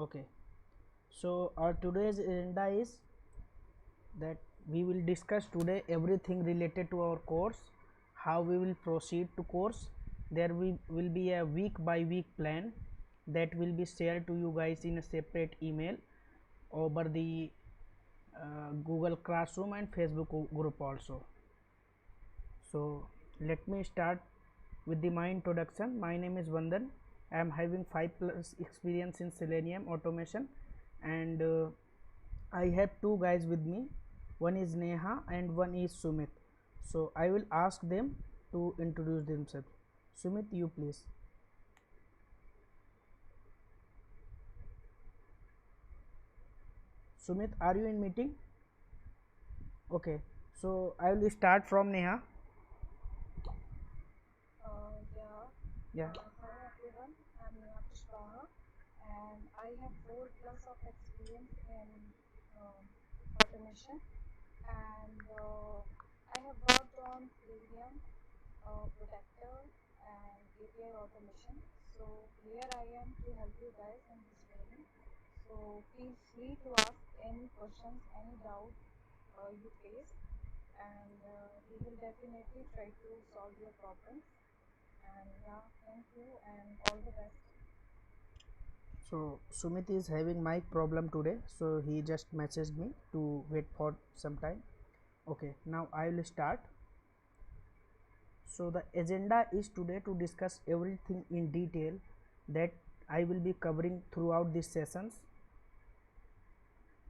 Okay, so our today's agenda is that we will discuss today everything related to our course, how we will proceed to course. There will be a week by week plan that will be shared to you guys in a separate email over the Google Classroom and Facebook group also. So let me start with my introduction. My name is Vandan. I am having 5+ experience in Selenium automation, and I have two guys with me. One is Neha and one is Sumit. So I will ask them to introduce themselves. Sumit, you please. Sumit, are you in meeting? Okay. So I will start from Neha. Yeah. Yeah. Hello everyone. I'm Neha Pushpaha, and I have 4+ of experience in um, automation, and I have worked on Selenium, Protector, and API automation. So here I am to help you guys in this training. So feel free to ask any questions, any doubt you face, and we will definitely try to solve your problems. And yeah, thank you and all the best. So Sumit is having mic problem today, so he just messaged me to wait for some time. Okay, now I will start. So the agenda is today to discuss everything in detail that I will be covering throughout these sessions.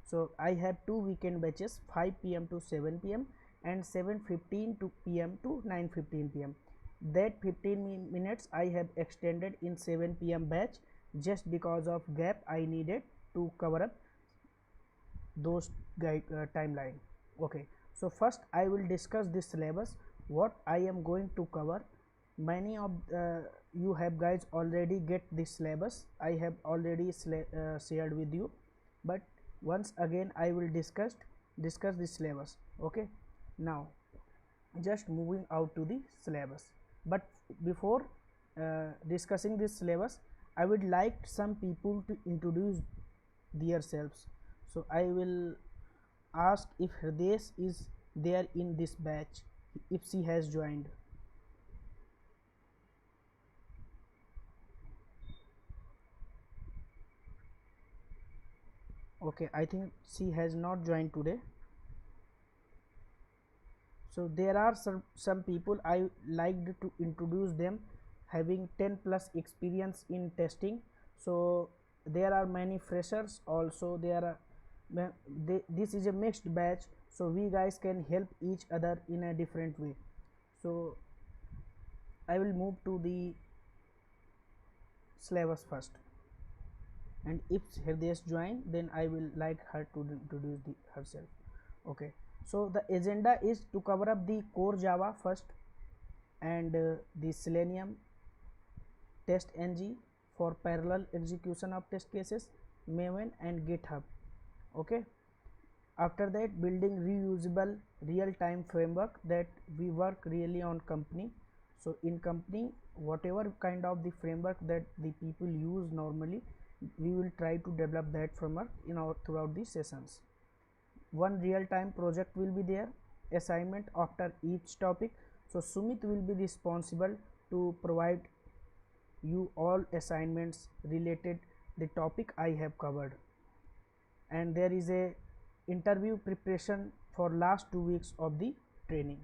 So I have two weekend batches, 5 p.m. to 7 p.m. and 7:15 to p.m. to 9:15 p.m. That 15 minutes I have extended in 7 p.m. batch just because of gap I needed to cover up those timeline. Okay, so first I will discuss this syllabus, what I am going to cover. Many of you have guys already get this syllabus, I have already shared with you, but once again I will discuss this syllabus. Okay, now just moving out to the syllabus, but before discussing this syllabus, I would like some people to introduce themselves. So I will ask if Hridesh is there in this batch, if she has joined. Okay, I think she has not joined today. So there are some people I liked to introduce them, having 10+ experience in testing. So there are many freshers also. There are this is a mixed batch, so we guys can help each other in a different way. So I will move to the syllabus first, and if Hridesh join, then I will like her to introduce herself. Okay, so the agenda is to cover up the core Java first, and the Selenium test ng for parallel execution of test cases, Maven and GitHub. Okay, after that, building reusable real-time framework that we work really on company. So in company, whatever kind of the framework that the people use normally, we will try to develop that framework in our throughout the sessions. One real-time project will be there, assignment after each topic. So Sumit will be responsible to provide you all assignments related the topic I have covered, and there is a interview preparation for last 2 weeks of the training.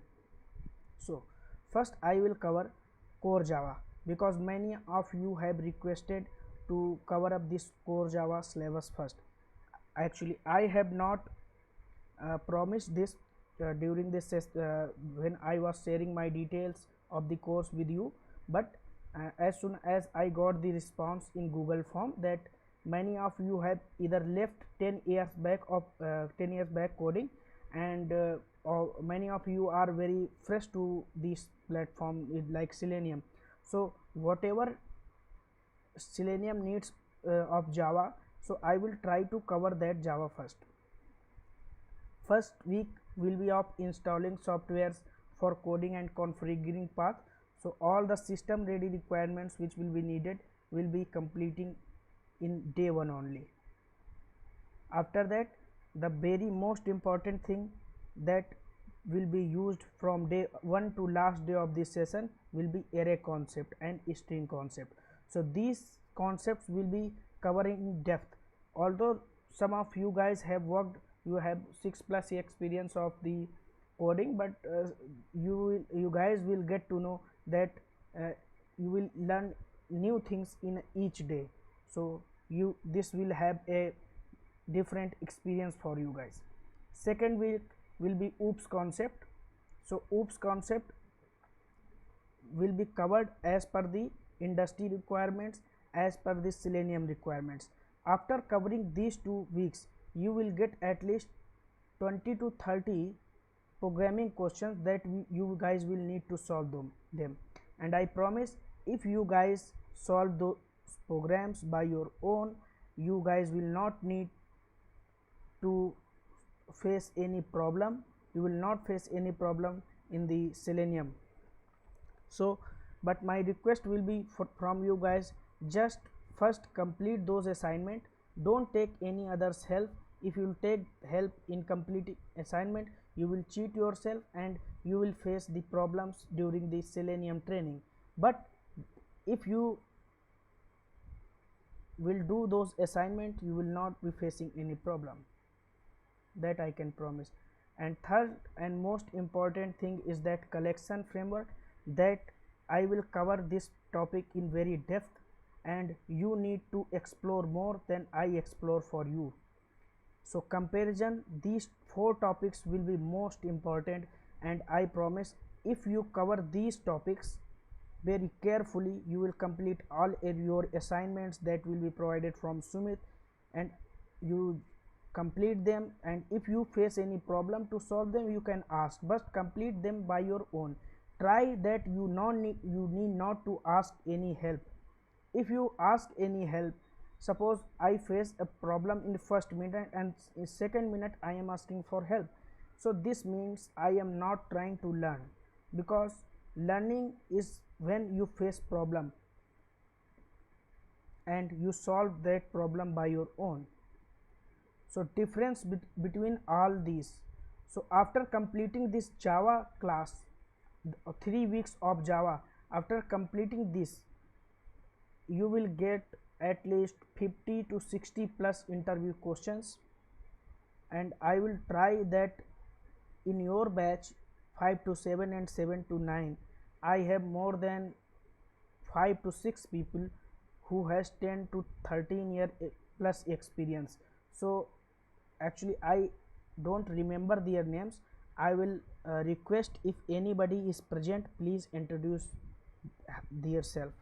So first I will cover core Java, because many of you have requested to cover up this core Java syllabus first. Actually I have not promised this during this when I was sharing my details of the course with you, but as soon as I got the response in Google form that many of you have either left 10 years back of 10 years back coding, and or many of you are very fresh to this platform like Selenium. So whatever Selenium needs of Java, so I will try to cover that Java first. First week will be of installing softwares for coding and configuring path. So all the system ready requirements which will be needed will be completing in day one only. After that, the very most important thing that will be used from day 1 to last day of this session will be array concept and string concept. So these concepts will be covering in depth. Although some of you guys have worked, you have 6+ experience of the coding, but you guys will get to know that uh, you will learn new things in each day. So you this will have a different experience for you guys. Second week will be oops concept. So oops concept will be covered as per the industry requirements, as per the Selenium requirements. After covering these 2 weeks, you will get at least 20 to 30 programming questions that you guys will need to solve them. And I promise, if you guys solve those programs by your own, you guys will not need to face any problem. You will not face any problem in the Selenium. So but my request will be from you guys, just first complete those assignment. Don't take any others help. If you take help in completing assignment, you will cheat yourself and you will face the problems during the Selenium training. But if you will do those assignment, you will not be facing any problem, that I can promise. And third and most important thing is that collection framework, that I will cover this topic in very depth, and you need to explore more than I explore for you. So comparison, these 4 topics will be most important, and I promise, if you cover these topics very carefully, you will complete all your assignments that will be provided from Sumit, and you complete them. And if you face any problem to solve them, you can ask, but complete them by your own. Try that you need not to ask any help. If you ask any help, suppose I face a problem in the first minute and in second minute I am asking for help, so this means I am not trying to learn, because learning is when you face problem and you solve that problem by your own. So difference between all these, so after completing this Java class, 3 weeks of Java, after completing this, you will get at least 50 to 60 plus interview questions, and I will try that in your batch 5 to 7 and 7 to 9 I have more than 5 to 6 people who has 10 to 13 year plus experience. So actually I don't remember their names. I will request, if anybody is present, please introduce their self.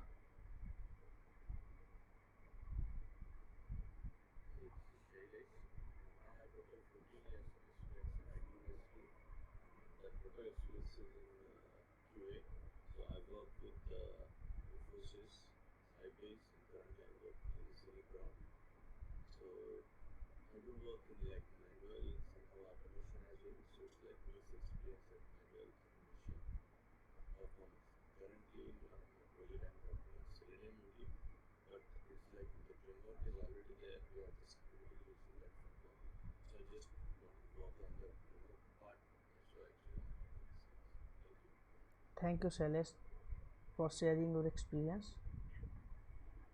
Thank you, Shailesh, for sharing your experience.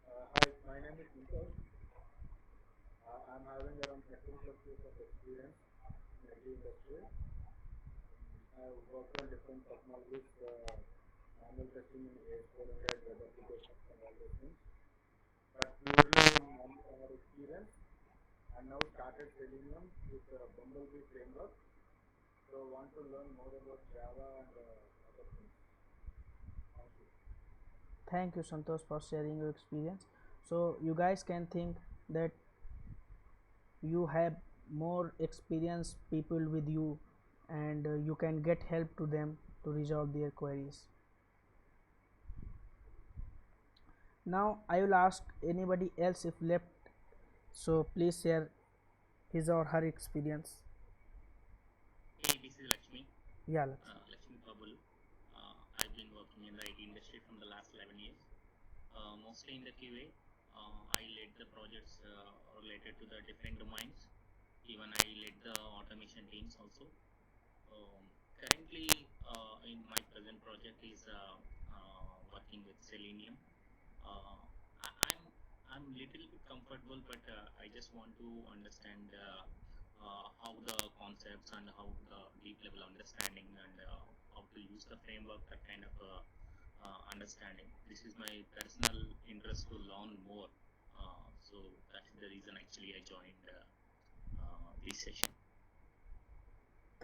Hi, my name is Santosh. I'm having around 13 plus years of experience in IT industry. I've worked on different technologies, manual testing in AS400, web applications, and all those things. But purely in our experience, I now started Selenium with Bumblebee framework. So want to learn more about Java and other things. Thank you. Thank you, Santosh, for sharing your experience. So you guys can think that you have more experienced people with you, and you can get help to them to resolve their queries. Now I will ask anybody else if left, so please share his or her experience. Hey, this is Lakshmi. Yeah, Lakshmi. Lakshmi Prabhul. I've been working in the IT industry from the last 11 years, mostly in the QA. I led the projects related to the different domains even I led the automation teams also. Currently, in my present project is working with Selenium. Uh, I'm little bit comfortable, but I just want to understand how the concepts and how the deep level understanding and how to use the framework, that kind of understanding. This is my personal interest to learn more. So that is the reason actually I joined this session.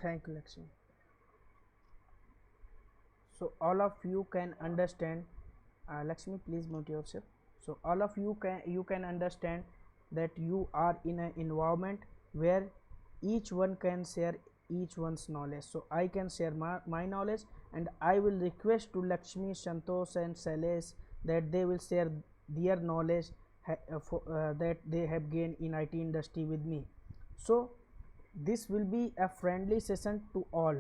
Thank you, Lakshmi. So all of you can understand, Lakshmi, please mute yourself. So all of you can understand that you are in an environment where each one can share each one's knowledge. So I can share my knowledge, and I will request to Lakshmi, Santosh and Sailesh that they will share their knowledge that they have gained in IT industry with me. So this will be a friendly session to all.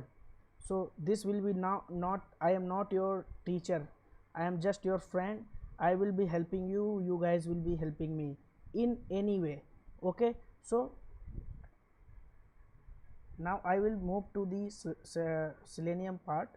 So this will be now not, I am not your teacher, I am just your friend. I will be helping you, you guys will be helping me in any way. Okay, so now I will move to the Selenium part.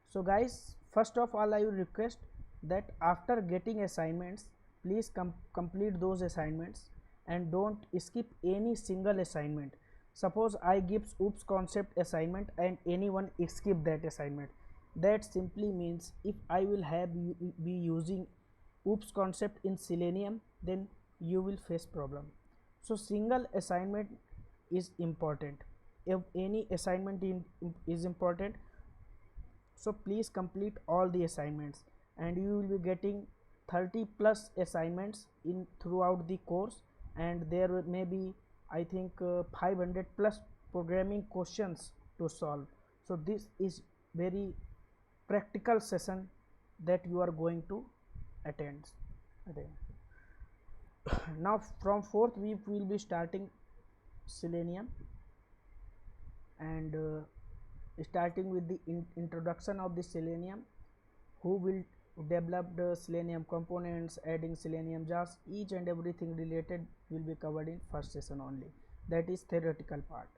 So guys, first of all I will request that after getting assignments, please complete those assignments and don't skip any single assignment. Suppose I gives oops concept assignment and anyone skip that assignment, that simply means if I will have you be using oops concept in Selenium, then you will face problem. So single assignment is important. If any assignment is important, so please complete all the assignments, and you will be getting 30 plus assignments in throughout the course, and there may be, I think, 500 plus programming questions to solve. So this is very practical session that you are going to attend. Now from fourth week we will be starting Selenium, and starting with the introduction of the Selenium, who will develop the Selenium components, adding Selenium jars, each and everything related will be covered in first session only. That is theoretical part.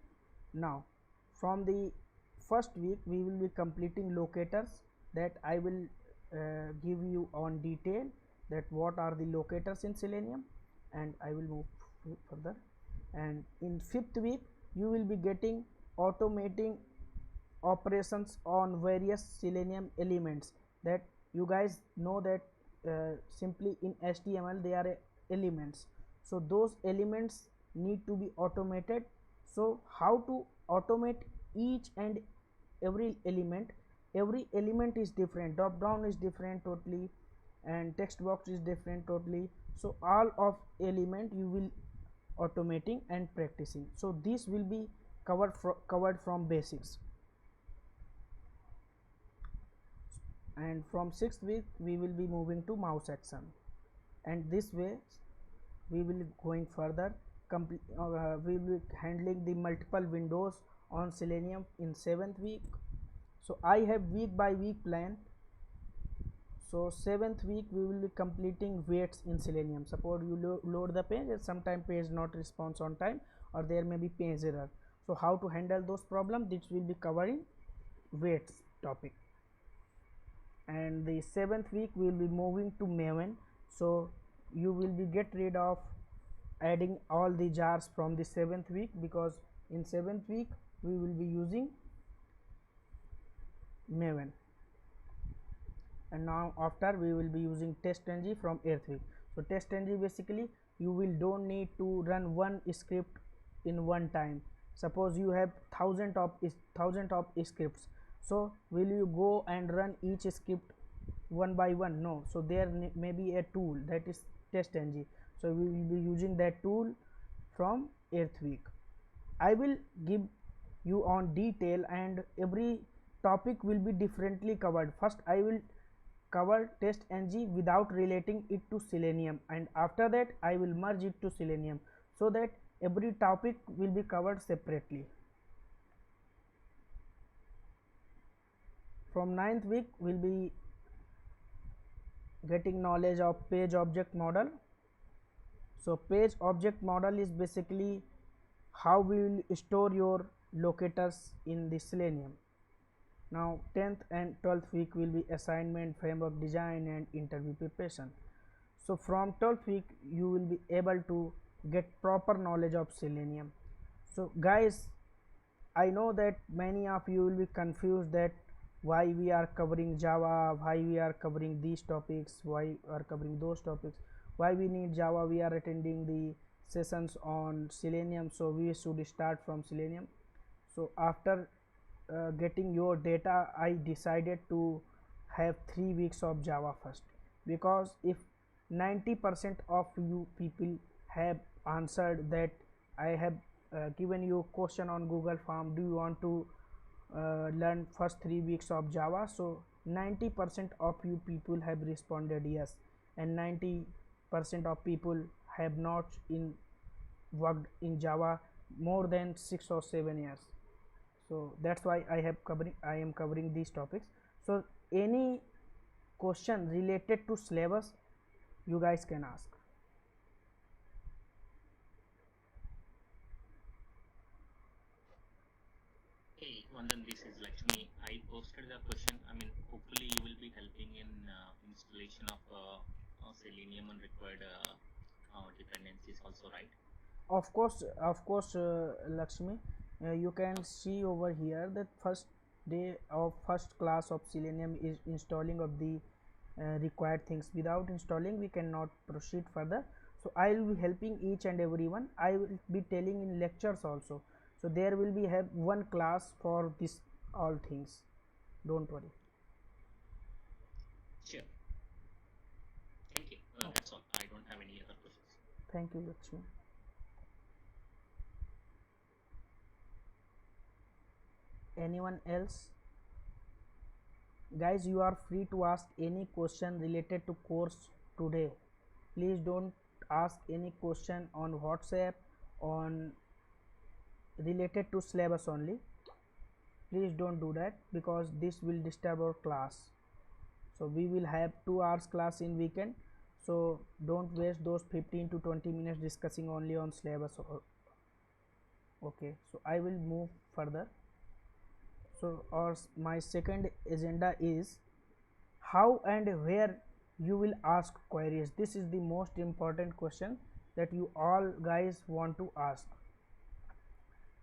Now from the first week we will be completing locators, that I will give you on detail that what are the locators in Selenium, and I will move further. And in fifth week you will be getting automating operations on various Selenium elements, that you guys know that simply in HTML they are elements, so those elements need to be automated. So how to automate each and every element is different, drop down is different totally, and text box is different totally. So all of element you will automating and practicing. So this will be covered from basics. And from sixth week we will be moving to mouse action, and this way we will going further. We will be handling the multiple windows on Selenium in seventh week. So I have week by week plan. So seventh week we will be completing weights in Selenium. Suppose you load the page and sometime page not response on time, or there may be page error. So how to handle those problems, this will be covering weights topic. And the seventh week we will be moving to Maven. So you will be get rid of adding all the jars from the seventh week, because in seventh week we will be using Maven. And now after we will be using testng from 8th week. So testng basically you will don't need to run one script in one time. Suppose you have thousand of scripts, so will you go and run each script one by one? No. So there may be a tool, that is testng. So we will be using that tool from 8th week. I will give you on detail, and every topic will be differently covered. First I will cover testng without relating it to Selenium, and after that I will merge it to Selenium, so that every topic will be covered separately. From 9th week we will be getting knowledge of page object model. So page object model is basically how we will store your locators in the Selenium. Now 10th and 12th week will be assignment, framework design and interview preparation. So from 12th week you will be able to get proper knowledge of Selenium. So guys, I know that many of you will be confused that why we are covering Java, why we are covering these topics, why we are covering those topics, why we need Java, we are attending the sessions on Selenium, so we should start from Selenium. So after getting your data, I decided to have 3 weeks of Java first, because if 90% of you people have answered that I have given you question on Google form, do you want to learn first 3 weeks of Java, so 90% of you people have responded yes, and 90% of people have not in worked in Java more than 6 or 7 years. So that's why I am covering these topics. So any question related to syllabus you guys can ask. Hey, Vandan, this is Lakshmi. I posted the question. I mean, hopefully you will be helping in installation of Selenium and required dependencies also, right? Of course, Lakshmi, you can see over here that first day of first class of Selenium is installing of the required things. Without installing we cannot proceed further. So I will be helping each and everyone. I will be telling in lectures also, so there will be have one class for this all things, don't worry. Sure. Thank you. That's all. I don't have any other questions. Thank you, Lakshmi. Anyone else? Guys, you are free to ask any question related to course today. Please don't ask any question on WhatsApp on related to syllabus only. Please don't do that, because this will disturb our class. So we will have 2 hours class in weekend, so don't waste those 15 to 20 minutes discussing only on syllabus. Okay, so I will move further. So my second agenda is how and where you will ask queries. This is the most important question that you all guys want to ask.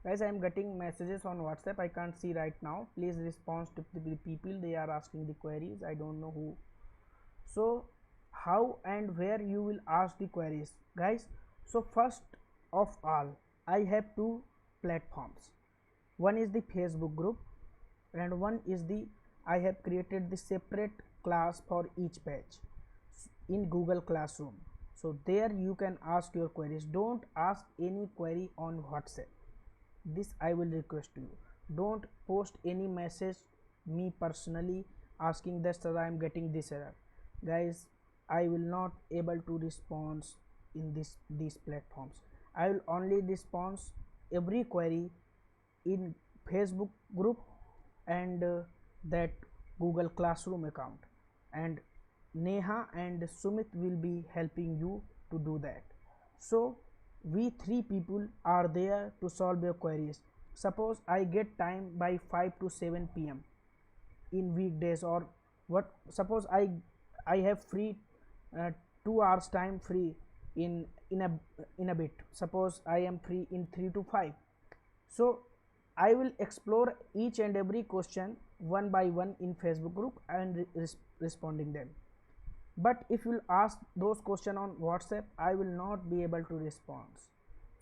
Guys, I am getting messages on WhatsApp, I can't see right now. Please respond to the people, they are asking the queries, I don't know who. So how and where you will ask the queries, guys? So first of all, I have two platforms. One is the Facebook group, and one is the I have created the separate class for each page in Google Classroom. So there you can ask your queries. Don't ask any query on WhatsApp, this I will request you. Don't post any message me personally asking that sir I am getting this error. Guys, I will not able to respond in these platforms. I will only respond every query in Facebook group and that Google Classroom account, and Neha and Sumit will be helping you to do that. So we 3 people are there to solve your queries. Suppose I get time by 5 to 7 p.m. in weekdays, or what, suppose I have free uh, 2 hours time free in a bit, suppose I am free in 3 to 5. So I will explore each and every question one by one in Facebook group and responding them. But if you ask those questions on WhatsApp, I will not be able to respond.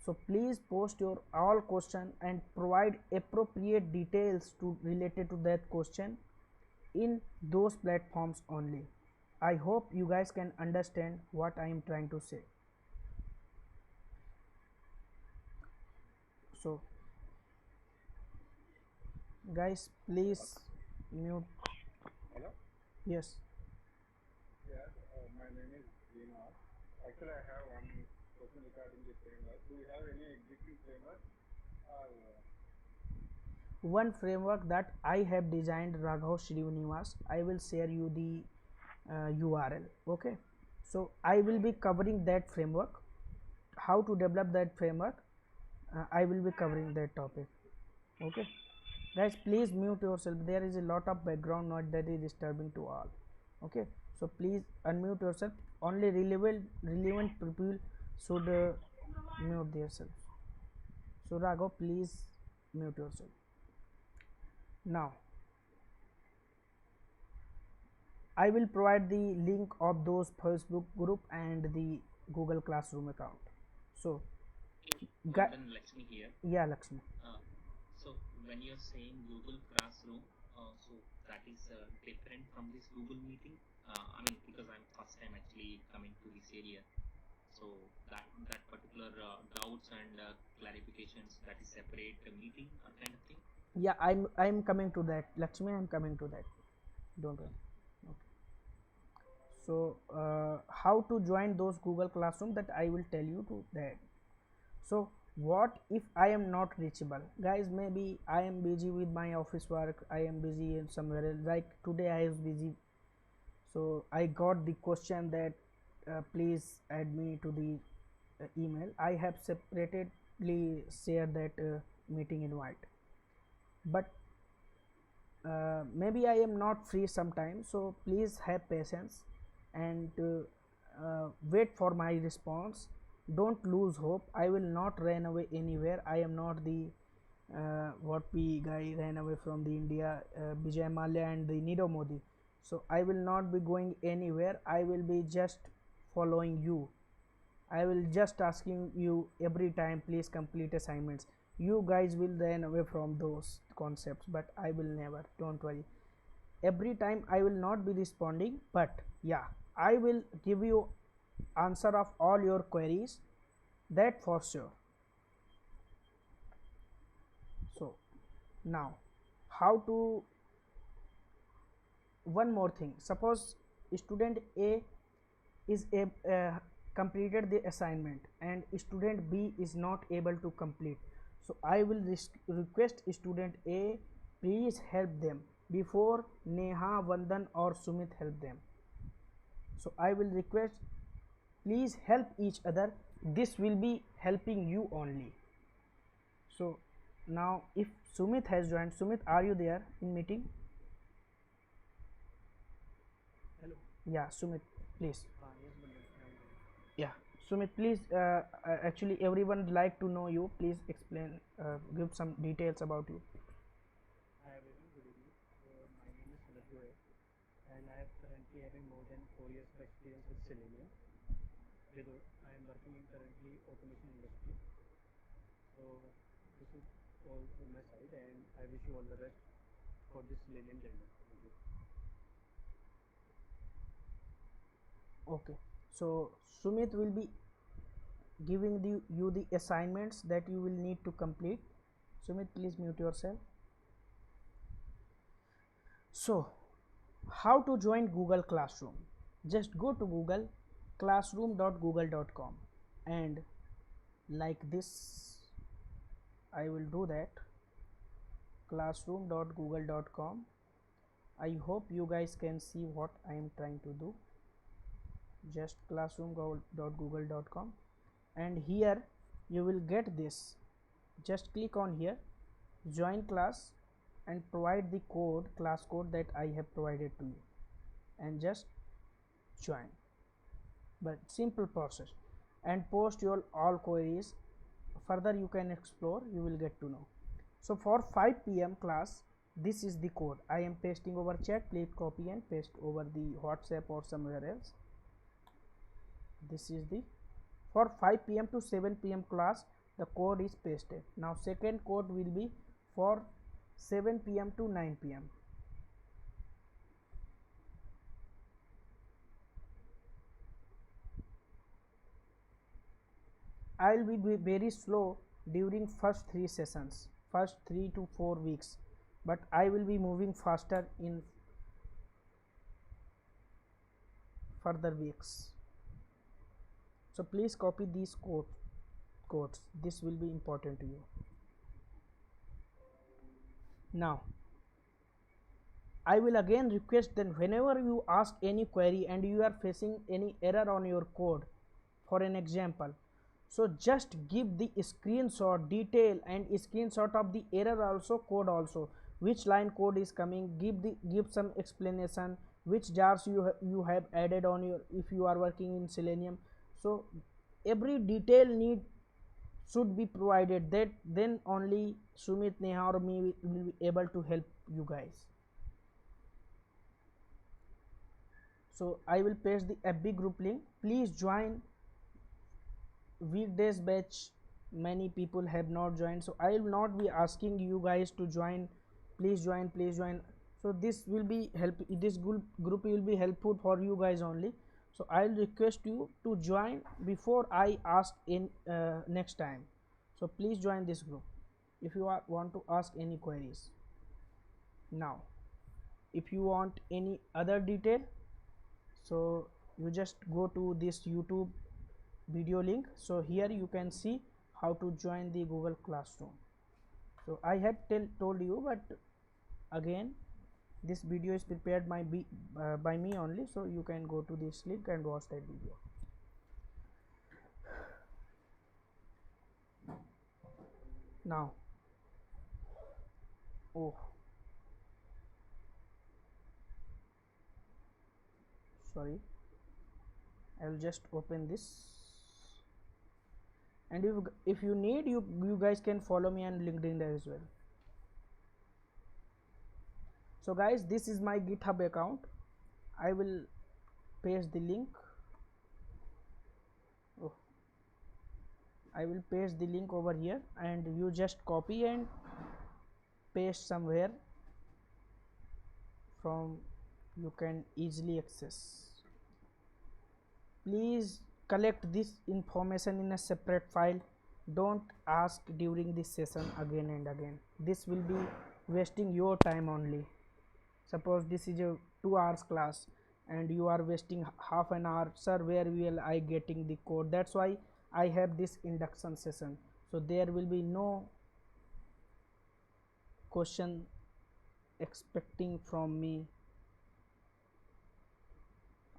So please post your all question and provide appropriate details to related to that question in those platforms only. I hope you guys can understand what I am trying to say. So guys, please mute. Hello? Yes. Yes, my name is Srinivas. Actually, I have one question regarding the framework. Do you have any existing framework? Or, One framework that I have designed, Raghav Srinivas, I will share you the URL. Okay, so I will be covering that framework, how to develop that framework. I will be covering that topic. Okay, guys, please mute yourself. There is a lot of background noise that is disturbing to all. Okay, so please unmute yourself. Only relevant people should mute themselves. So Raghav, please mute yourself. Now I will provide the link of those Facebook group and the Google Classroom account. So, Then Lakshmi here. yeah, Lakshmi. So when you're saying Google Classroom, so that is different from this Google Meeting. I mean, because I'm first time actually coming to this area, so that particular doubts and clarifications, that is separate meeting kind of thing. Yeah, I'm coming to that, Lakshmi. I'm coming to that. Don't worry. Okay. So, how to join those Google Classroom, that I will tell you to that. So what if I am not reachable, guys? Maybe I am busy with my office work, I am busy in somewhere else, like today I was busy. So I got the question that please add me to the email. I have separately shared that meeting invite, but maybe I am not free sometime, so please have patience and wait for my response. Don't lose hope. I will not run away anywhere. I am not the what we guy ran away from the India, Vijay Mallya and the Nido Modi. So I will not be going anywhere. I will be just following you. I will just asking you every time, please complete assignments. You guys will run away from those concepts, but I will never. Don't worry. Every time I will not be responding, but yeah, I will give you answer of all your queries, that for sure. So now, how to, one more thing, suppose student A is a completed the assignment and student B is not able to complete, so I will request student A, please help them before Neha, Vandan or Sumit help them. So I will request, please help each other. This will be helping you only. So now if Sumit has joined, Sumit, are you there in meeting? Hello. Yeah, Sumit, please. Yes, Bandhan. Yeah, Sumit, please. Actually, everyone like to know you. Please explain, give some details about you. Hi everyone, good evening. My name is Sunil Goyal and I am currently having more than 4 years of experience with Selenium. I am working in currently automation industry. So this is all from my side and I wish you all the best for this Selenium journey. Thank you. Okay, so Sumit will be giving you the assignments that you will need to complete. Sumit, please mute yourself. So, how to join Google Classroom? Just go to Google, classroom.google.com, and like this, I will do that, classroom.google.com. I hope you guys can see what I am trying to do. Just classroom.google.com, and here you will get this. Just click on here, join class, and provide the code, class code that I have provided to you, and just join. But simple process, and post your all queries. Further you can explore, you will get to know. So for 5 p.m. class, this is the code I am pasting over chat. Please copy and paste over the WhatsApp or somewhere else. This is the, for 5 p.m. to 7 p.m. class, the code is pasted. Now second code will be for 7 p.m. to 9 p.m. I will be very slow during first 3 sessions, first 3 to 4 weeks, but I will be moving faster in further weeks. So please copy these codes. This will be important to you. Now I will again request that whenever you ask any query and you are facing any error on your code, for an example, So just give the screenshot detail and screenshot of the error also, code also, which line code is coming, give some explanation, which jars you have added on your, if you are working in Selenium. So every detail need should be provided, that then only Sumit, Neha or me will be able to help you guys. So I will paste the FB group link. Please join weekdays batch. Many people have not joined, so I will not be asking you guys to join. Please join, please join. So this will be help, this group will be helpful for you guys only. So I'll request you to join before I ask in next time. So please join this group if you want to ask any queries. Now if you want any other detail, so you just go to this YouTube video link. So here you can see how to join the Google Classroom. So I had told you, but again this video is prepared by me only, so you can go to this link and watch that video. Now, oh, sorry, I will just open this, and if you need, you guys can follow me on LinkedIn as well. So guys, this is my GitHub account. I will paste the link. Oh, I will paste the link over here, and you just copy and paste somewhere from you can easily access. Please collect this information in a separate file. Don't ask during this session again and again. This will be wasting your time only. Suppose this is a 2 hours class and you are wasting half an hour. Sir, where will I getting the code? That's why I have this induction session. So there will be no question expecting from me.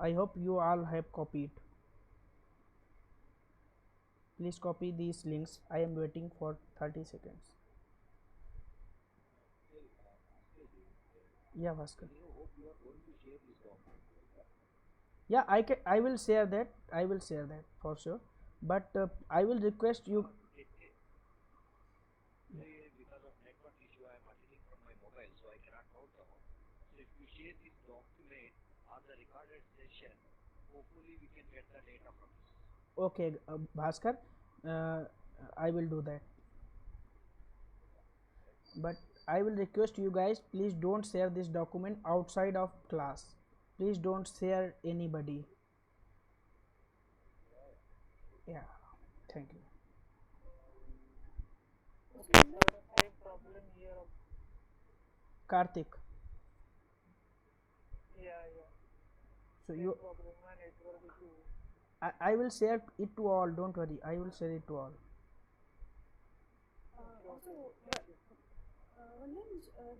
I hope you all have copied. Please copy these links. I am waiting for 30 seconds. Yeah, Bhaskar. Yeah, I will share that. I will share that for sure. But I will request you. Because of network issue, I am attending from my mobile, so I cannot note down. So if you share this document on the recorded session, hopefully we can get the data from this. Okay, Bhaskar, I will do that. But I will request you guys, please don't share this document outside of class. Please don't share anybody. Yeah, thank you. Same problem here. Karthik. Yeah. So you, Problem, my network issue. I will share it to all. Don't worry, I will share it to all. Also,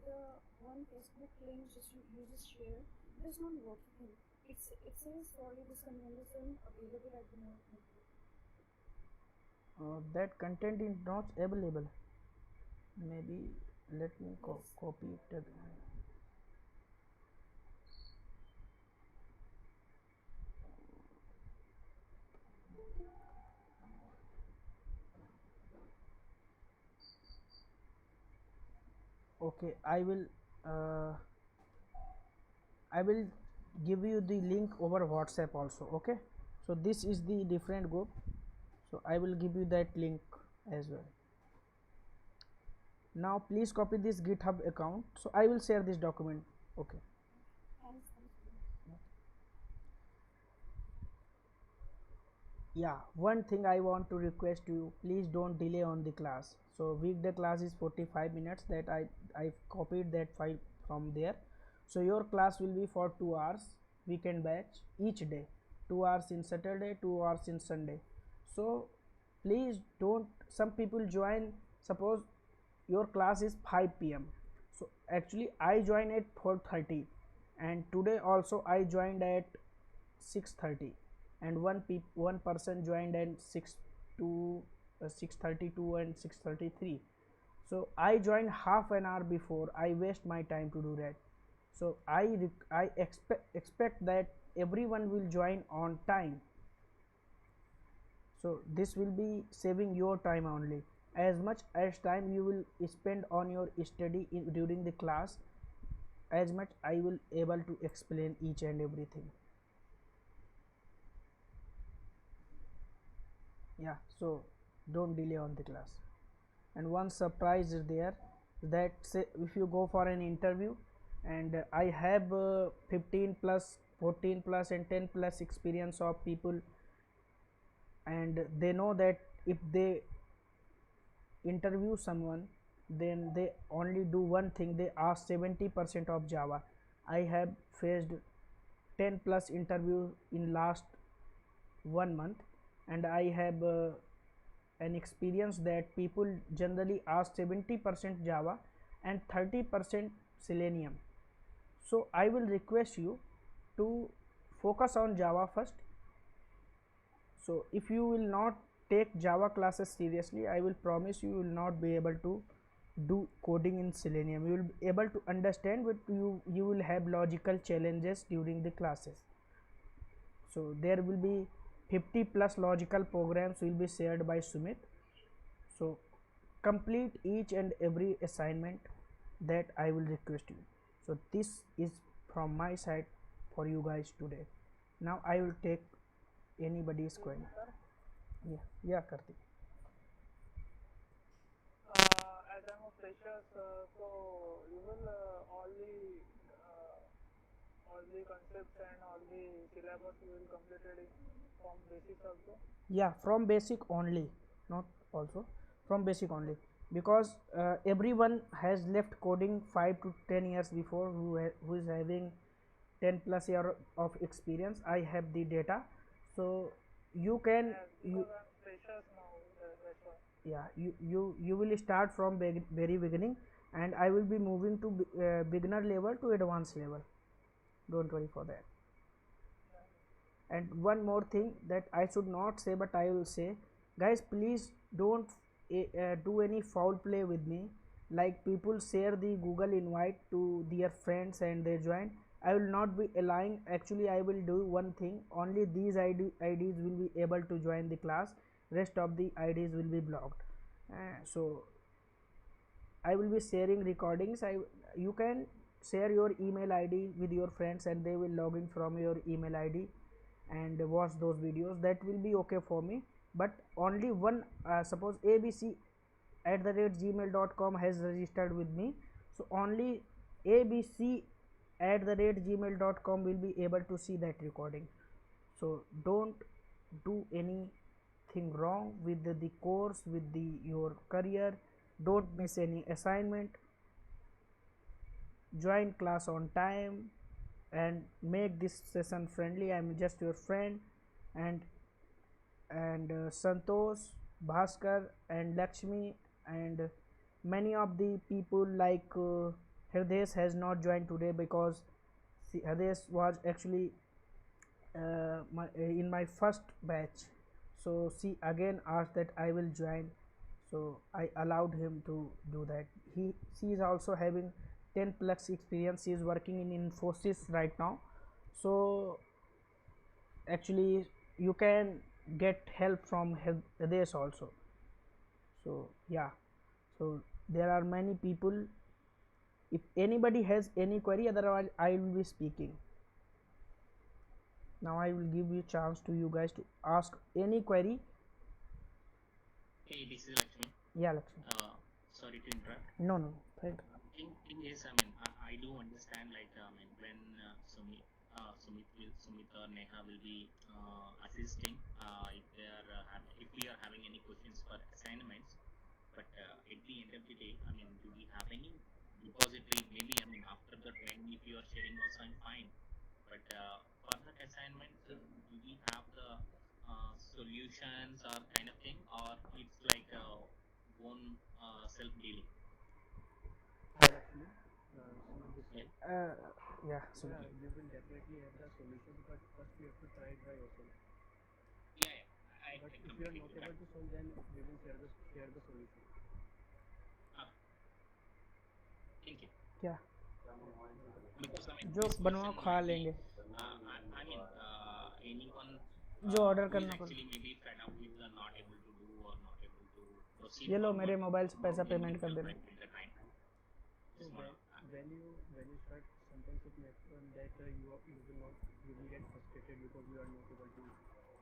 the one Facebook link you just shared, it is not working. It says sorry, this content is available at the moment. That content is not available. Maybe let me copy it again. Okay, I will give you the link over WhatsApp also. Okay, so this is the different group, so I will give you that link as well. Now please copy this GitHub account, so I will share this document. Okay. Yeah, one thing I want to request you, please don't delay on the class. So weekday class is 45 minutes, that I copied that file from there. So your class will be for 2 hours, weekend batch, each day, 2 hours in Saturday, 2 hours in Sunday. So please don't, some people join, suppose your class is 5 p.m. so actually I join at 4:30, and today also I joined at 6:30, and one person joined at to 6:32 and 6:33. So I join half an hour before. I waste my time to do that. So I expect that everyone will join on time. So this will be saving your time only. As much as time you will spend on your study during the class, as much I will able to explain each and everything. Yeah, so don't delay on the class. And one surprise is there, that say if you go for an interview, and I have 15 plus 14 plus and 10 plus experience of people, and they know that if they interview someone, then they only do one thing, they ask 70% of Java. I have faced 10 plus interview in last 1 month, and I have an experience that people generally ask 70% Java and 30% Selenium. So I will request you to focus on Java first. So if you will not take Java classes seriously, I will promise you will not be able to do coding in Selenium. You will be able to understand, but you will have logical challenges during the classes. So there will be 50 plus logical programs will be shared by Sumit. So complete each and every assignment that I will request you. So this is from my side for you guys today. Now I will take anybody's query. Sir, Yeah, Kartik. as I'm a fresher, so you will all the concepts and all the syllabus you will completed in from basics also. Yeah, from basic only, not also, from basic only, because everyone has left coding 5 to 10 years before, who is having 10 plus year of experience. I have the data. So you can Yes, you because I'm freshers now. That's why. yeah, you will start from very beginning, and I will be moving to beginner level to advanced level. Don't worry for that. And one more thing that I should not say, but I will say, guys, please don't do any foul play with me. Like people share the Google invite to their friends and they join. I will not be allowing. Actually, I will do one thing, only these IDs will be able to join the class, rest of the IDs will be blocked. So I will be sharing recordings. You can share your email ID with your friends, and they will log in from your email ID and watch those videos. That will be okay for me. But only one, suppose abc at the rate gmail.com has registered with me, so only abc at the rate gmail.com will be able to see that recording. So don't do anything wrong with the course, with your career. Don't miss any assignment. Join class on time and make this session friendly. I'm just your friend. And and Santosh, Bhaskar and Lakshmi, and many of the people like Hirdesh has not joined today, because Hirdesh was actually in my first batch. So she again asked that I will join, so I allowed him to do that. She is also having 10 plus experience. She is working in Infosys right now. So actually you can get help from this also. So yeah, so there are many people. If anybody has any query, otherwise I will be speaking. Now I will give you chance to you guys to ask any query. Hey, this is Lakshmi. Yeah, Lakshmi. Sorry to interrupt. No, thank. Thing is, I do understand, like, when Sumit or Neha will be assisting, if they are if we are having any questions for assignments. But at the end of the day, do we have any repository? Maybe, after the training, if you are sharing also, I'm fine. But for that assignment, do we have the solutions or kind of thing, or it's like one self dealing? Hi, Lakshmi. Sumit this Yeah, side. Yeah, so Yeah, you will definitely have the solution, but first you have to try it by yourself. yeah, yeah. But I if you are completely not do able that. to solve, then we will share the solution. Uh, thank you. क्या Welcome. Because I mean, जो this बनवा question खा might be, लेंगे I mean, anyone जो order who is करना कर actually maybe fed up with the not able to do or not able to proceed ये लो forward मेरे मोबाइल से पैसा in पेमेंट कर the देना with the time. So Just wanna, when you start, sometimes it may happen that you will get frustrated because you are not able to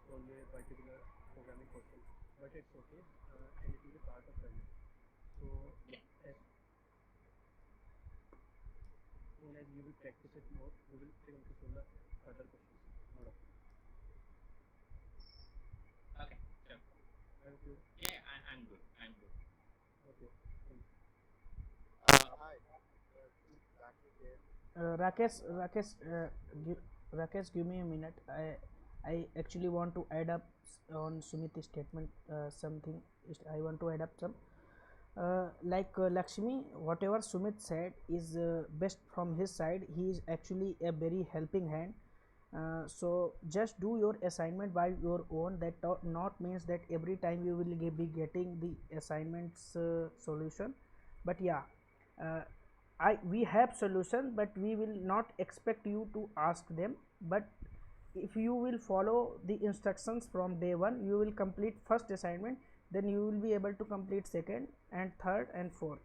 solve a particular programming question. But it's okay, and it is a part of learning. So yeah, as soon as you will practice it more, you will be able to solve the further questions. No doubt. okay, sure. Thank you. Yeah, I'm good. I'm good. Okay. Thank you. Hi, this is Zaki here. Rakesh Rakesh Rakesh give me a minute. I actually want to add up on Sumit's statement something. I want to add up some. Lakshmi, whatever Sumit said is best from his side. He is actually a very helping hand. So just do your assignment by your own. That not means that every time you will be getting the assignments solution. But yeah, uh, we have solution, but we will not expect you to ask them. But if you will follow the instructions from day one, you will complete first assignment, then you will be able to complete second and third and fourth.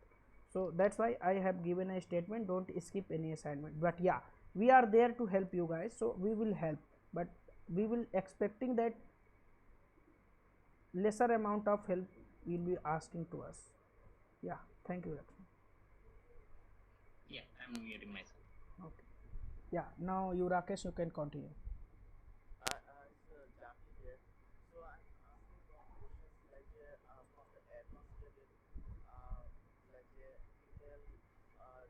So that's why I have given a statement, don't skip any assignment. But yeah, we are there to help you guys, so we will help, but we will expecting that lesser amount of help will be asking to us. Yeah, thank you Lakshmi. Yeah, I'm muting myself. Okay, yeah, now you Rakesh, you can continue. It's Jackie here. So I'm asking some questions from the advanced level, email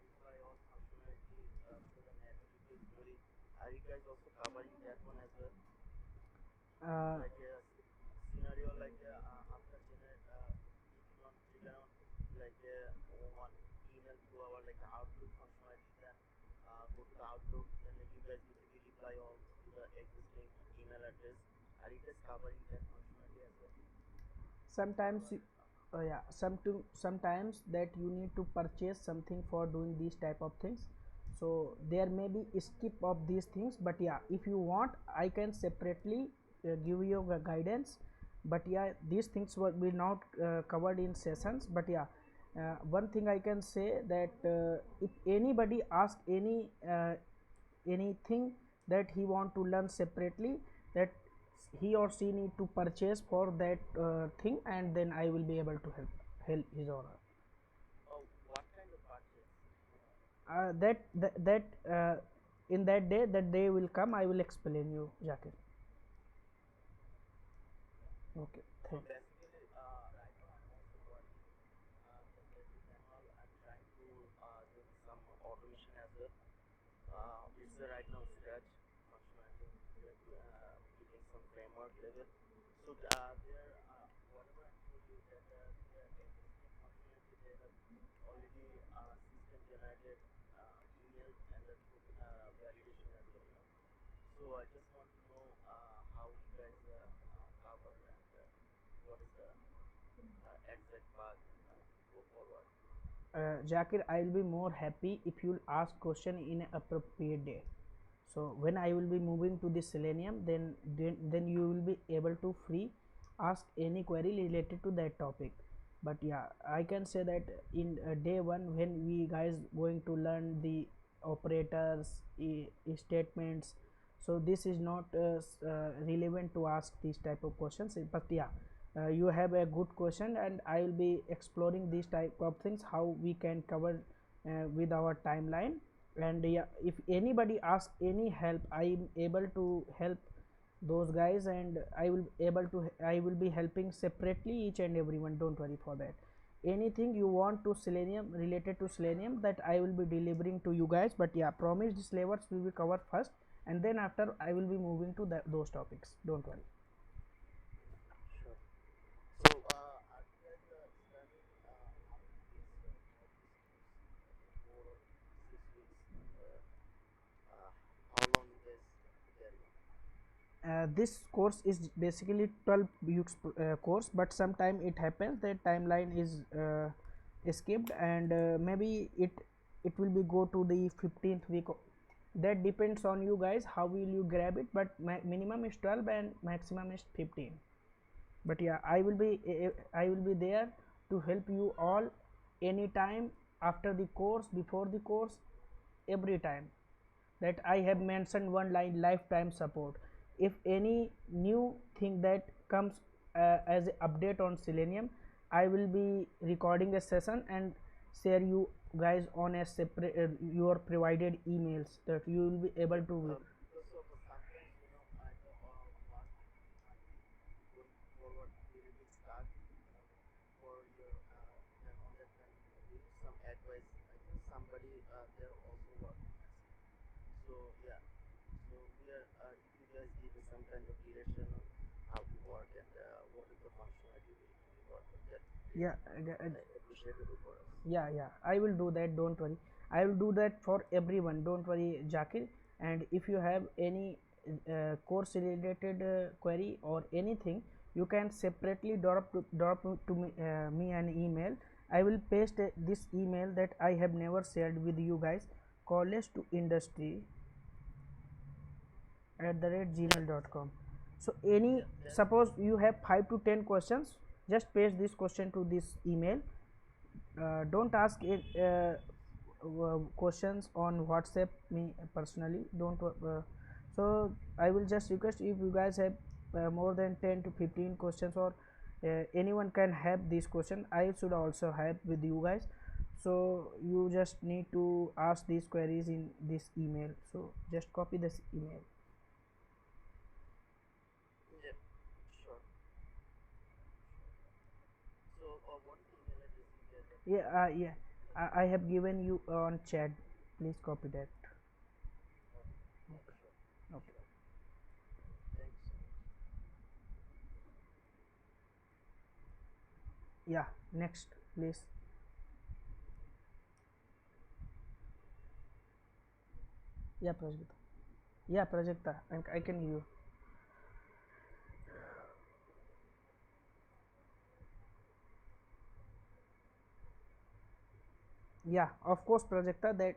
reply all functionality through the natural language query. Are you guys also covering that one as well? uh, Like a scenario after generate if you want to generate one email to our Outlook functionality, then go to the Outlook, then you guys basically reply all to the existing email address. Are you guys covering that functionality as well? sometimes yeah, sometimes that you need to purchase something for doing these type of things, so there may be skip of these things. But yeah, if you want, I can separately give you a guidance. But yeah, these things will be not covered in sessions. But yeah, one thing I can say that if anybody asks anything that he want to learn separately, that he or she need to purchase for that thing, and then I will be able to help his or her. Oh, what kind of purchase? That in that day will come, I will explain you, Jakir. Okay, So thank. basically, right now I'm also working just as a manual. I'm trying to do some automation as well. It's right now Scratch functionality. We're building some framework level. So there, whatever I told you that the existing functionality they have already system generated emails and the validation as well. So I just want to know how you guys cover and what is the exact path to go forward. Jakir, I will be more happy if you'll ask question in a appropriate day. So when I will be moving to the Selenium, then you will be able to free ask any query related to that topic. But yeah, I can say that in day one, when we guys going to learn the operators, statements, so this is not relevant to ask these type of questions. But yeah, you have a good question, and I will be exploring these type of things, how we can cover with our timeline. And yeah, if anybody asks any help, I am able to help those guys, and I will be helping separately each and everyone. Don't worry for that. Anything you want to Selenium, related to Selenium, that I will be delivering to you guys. But yeah, promise the flavors will be covered first, and then after I will be moving to those topics. Don't worry. Sure. So are you guys studying how many days all these things? 4 or 6 weeks? Uh, how long you guys carry on? this course is basically 12 weeks course, but sometime it happens that timeline is skipped, and maybe it will be go to the 15th week. That depends on you guys how will you grab it, but minimum is 12 and maximum is 15. But yeah, I will be there to help you all anytime, after the course, before the course, every time. That I have mentioned one line, lifetime support. If any new thing that comes as an update on Selenium, I will be recording a session and share you guys on a separate your provided emails that you will be able to Because of sometimes, I know one going forward a little bit stuck, for your and on that time we need some advice. I think somebody there also working as it. So yeah, so we are if you guys give us some kind of direction on how to work and what is the functionality we work with, that yeah. really appreciable for us. Yeah, I will do that, don't worry. I will do that for everyone, don't worry, Jakir. And if you have any course related query or anything, you can separately drop to me, me an email. I will paste this email that I have never shared with you guys, college to industry Yeah, @gmail.com. So any, yeah, that suppose you have 5 to 10 questions, just paste this question to this email. Don't ask it, questions on WhatsApp me personally, don't so I will just request, if you guys have more than 10 to 15 questions, or anyone can have this question, I should also have with you guys. So you just need to ask these queries in this email, so just copy this email. yeah, sure, sure. So what is the email address you guys have Yeah, provided? yeah, I have given you on chat, please copy that. Okay, yeah, sure, Okay. sure. Thank you so much. Yeah, next please. Yeah, Prajakta. Yeah, Prajakta, I can hear you. Yeah, of course, Prajakta, that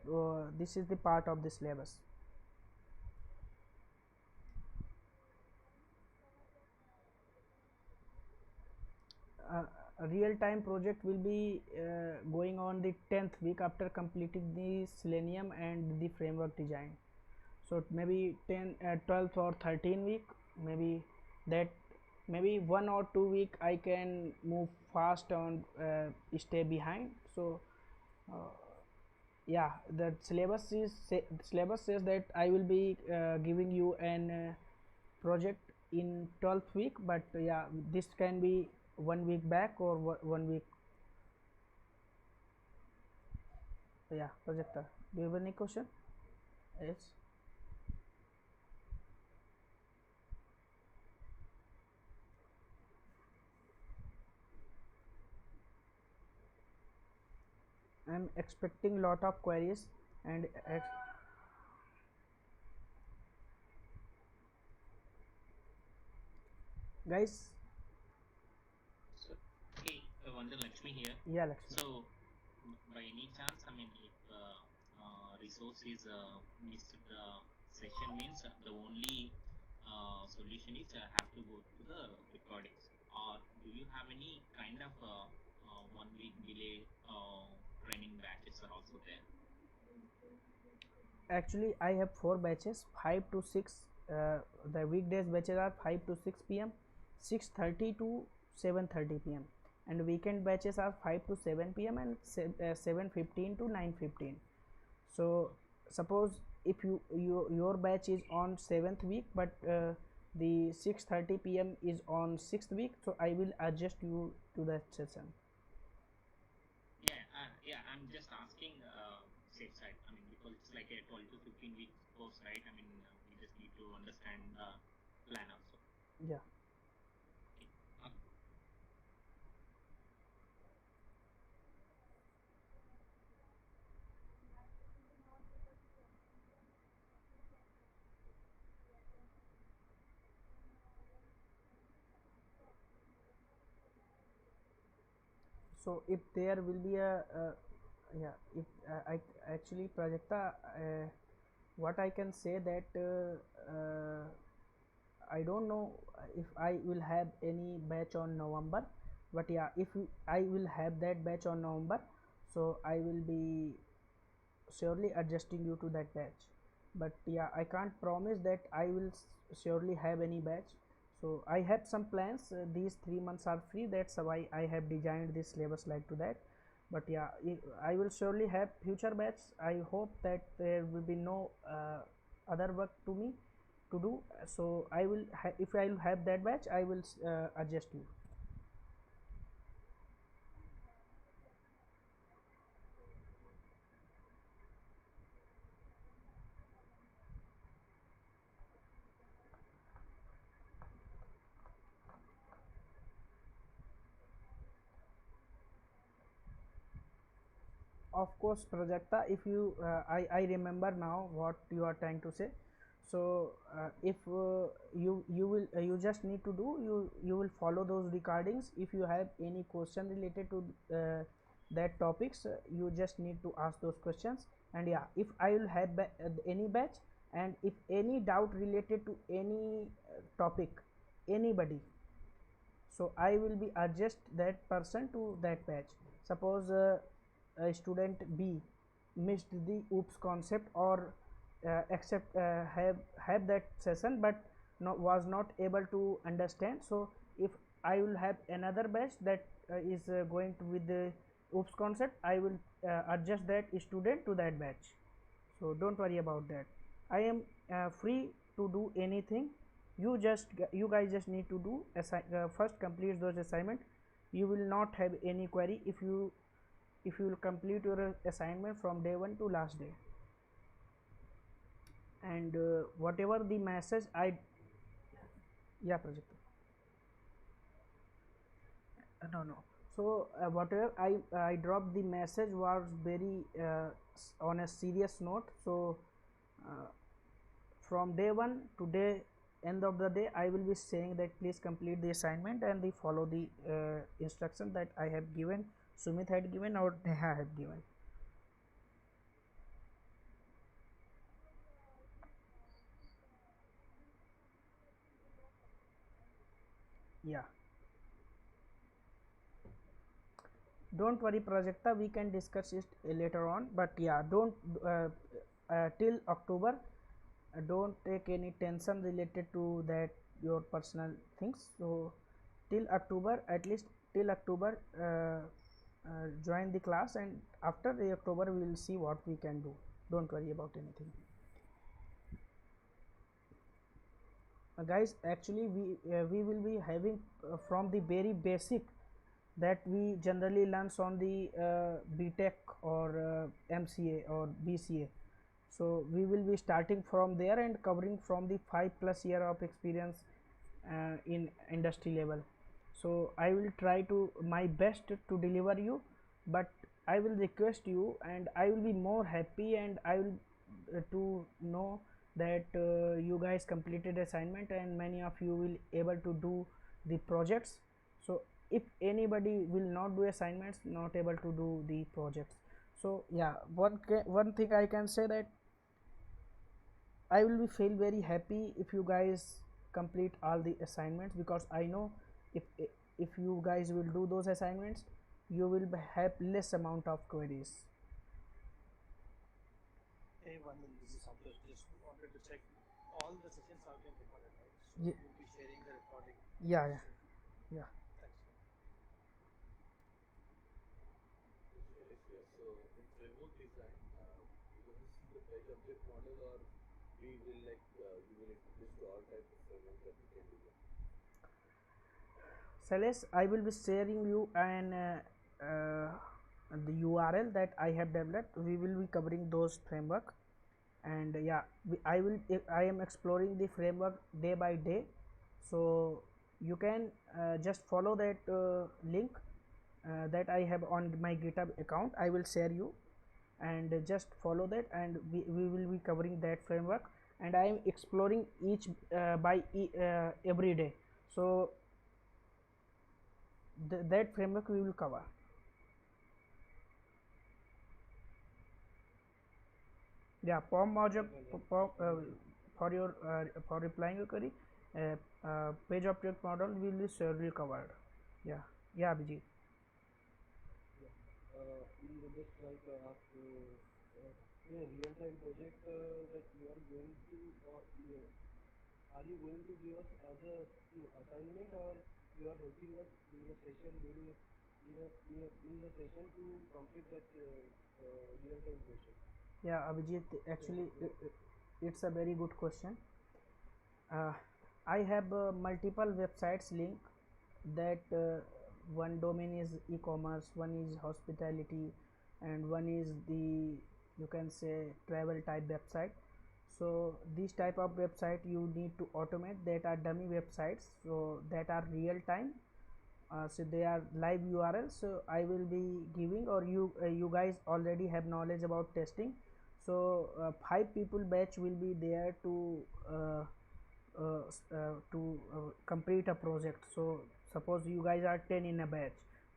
this is the part of the syllabus. uh, a real-time project will be going on the 10th week after completing the Selenium and the framework design. So maybe 10 12th or 13 week, maybe that, maybe 1 or 2 week I can move fast on, stay behind. So uh, yeah, the syllabus says that I will be giving you an project in 12th week, but yeah, this can be 1 week back or 1 week. Yeah, Projector, do you have any question? Yes. I'm expecting lot of queries, and guys. So, hey, Vandana Lakshmi here. Yeah, Lakshmi. So, by any chance, I mean, if resource is missed the session, means the only solution is have to go to the recordings. Or do you have any kind of 1 week delay training batches are also there? Actually, I have 4 batches, 5 to 6. The weekdays batches are 5 to 6 p.m., 6:30 to 7:30 p.m., and weekend batches are 5 to 7 p.m. and 7:15 to 9:15. So suppose if your batch is on 7th week, but the 6:30 p.m. is on 6th week, so I will adjust you to that session. Yeah, I'm just asking safe side. I mean, because it's like a 12 to 15 weeks course, right? I mean, we just need to understand plan also. Yeah. Okay. So if there will be a yeah, if I actually Prajakta, what I can say that I don't know if I will have any batch on November, but yeah, if I will have that batch on November, so I will be surely adjusting you to that batch. But yeah, I can't promise that I will surely have any batch. So I have some plans. These 3 months are free, that's why I have designed this syllabus like to that. But yeah, I will surely have future batch. I hope that there will be no other work to me to do. So I will if I will have that batch, I will adjust you. Of course, Prajakta, if you I remember now what you are trying to say. So if you will you just need to do, you will follow those recordings. If you have any question related to that topics, you just need to ask those questions. And yeah, if I will have any batch, and if any doubt related to any topic, anybody, so I will be adjust that person to that batch. Suppose a student B missed the oops concept, or accept have that session but was not able to understand. So if I will have another batch that is going to with the oops concept, I will adjust that student to that batch. So don't worry about that. I am free to do anything. You guys just need to do first complete those assignment. You will not have any query if you will complete your assignment from day 1 to last day. And whatever the message I yeah, project no. So whatever I dropped, the message was very on a serious note. So uh, from day 1 to day end of the day, I will be saying that please complete the assignment and the follow the instruction that I have given, Sumit had given, or Neha had given. Yeah, don't worry Prajakta, we can discuss it later on. But yeah, don't till October, don't take any tension related to that your personal things. So till October, at least till October, join the class, and after the October we will see what we can do. Don't worry about anything. Guys, actually we will be having from the very basic that we generally learns on the BTech or MCA or BCA. So we will be starting from there and covering from the 5+ year of experience in industry level. So I will try to my best to deliver you, but I will request you, and I will be more happy, and I will to know that you guys completed assignment and many of you will able to do the projects. So if anybody will not do assignments, not able to do the projects, so yeah, one thing I can say that I will be feel very happy if you guys complete all the assignments, because I know if if you guys will do those assignments, you will have less amount of queries. Hey, Vandan, this is Santosh. Just wanted to check all the sessions have been recorded, right? So Yeah, you'll be sharing the recording. yeah, yeah, yeah. Thanks. Yes, yes. So in framework design, we're going to see the page object model, or we will like you will introduce to all types of framework that we can design. Celeste, I will be sharing you an the URL that I have developed. We will be covering those framework, and yeah, I am exploring the framework day by day. So you can just follow that link that I have on my GitHub account. I will share you, and just follow that, and we will be covering that framework. And I am exploring each every day. So that framework we will cover. Yeah, POM That object will help. for your for replying your query, page object model will be surely covered. Yeah, yeah, Abhijit. Yeah. In the just like ask in a real-time project that you are going to, are you going to give us as a assignment, or you are helping us in the session during in the session to complete that real-time project? Yeah, Abhijit. Yeah. Actually, it's a very good question. uh, I have multiple websites link that one domain is e-commerce, one is hospitality, and one is the, you can say, travel type website. So these type of website you need to automate, that are dummy websites, so that are real time. So they are live URLs. So I will be giving, or you guys already have knowledge about testing. So 5 people batch will be there complete a project. So suppose you guys are 10 in a batch,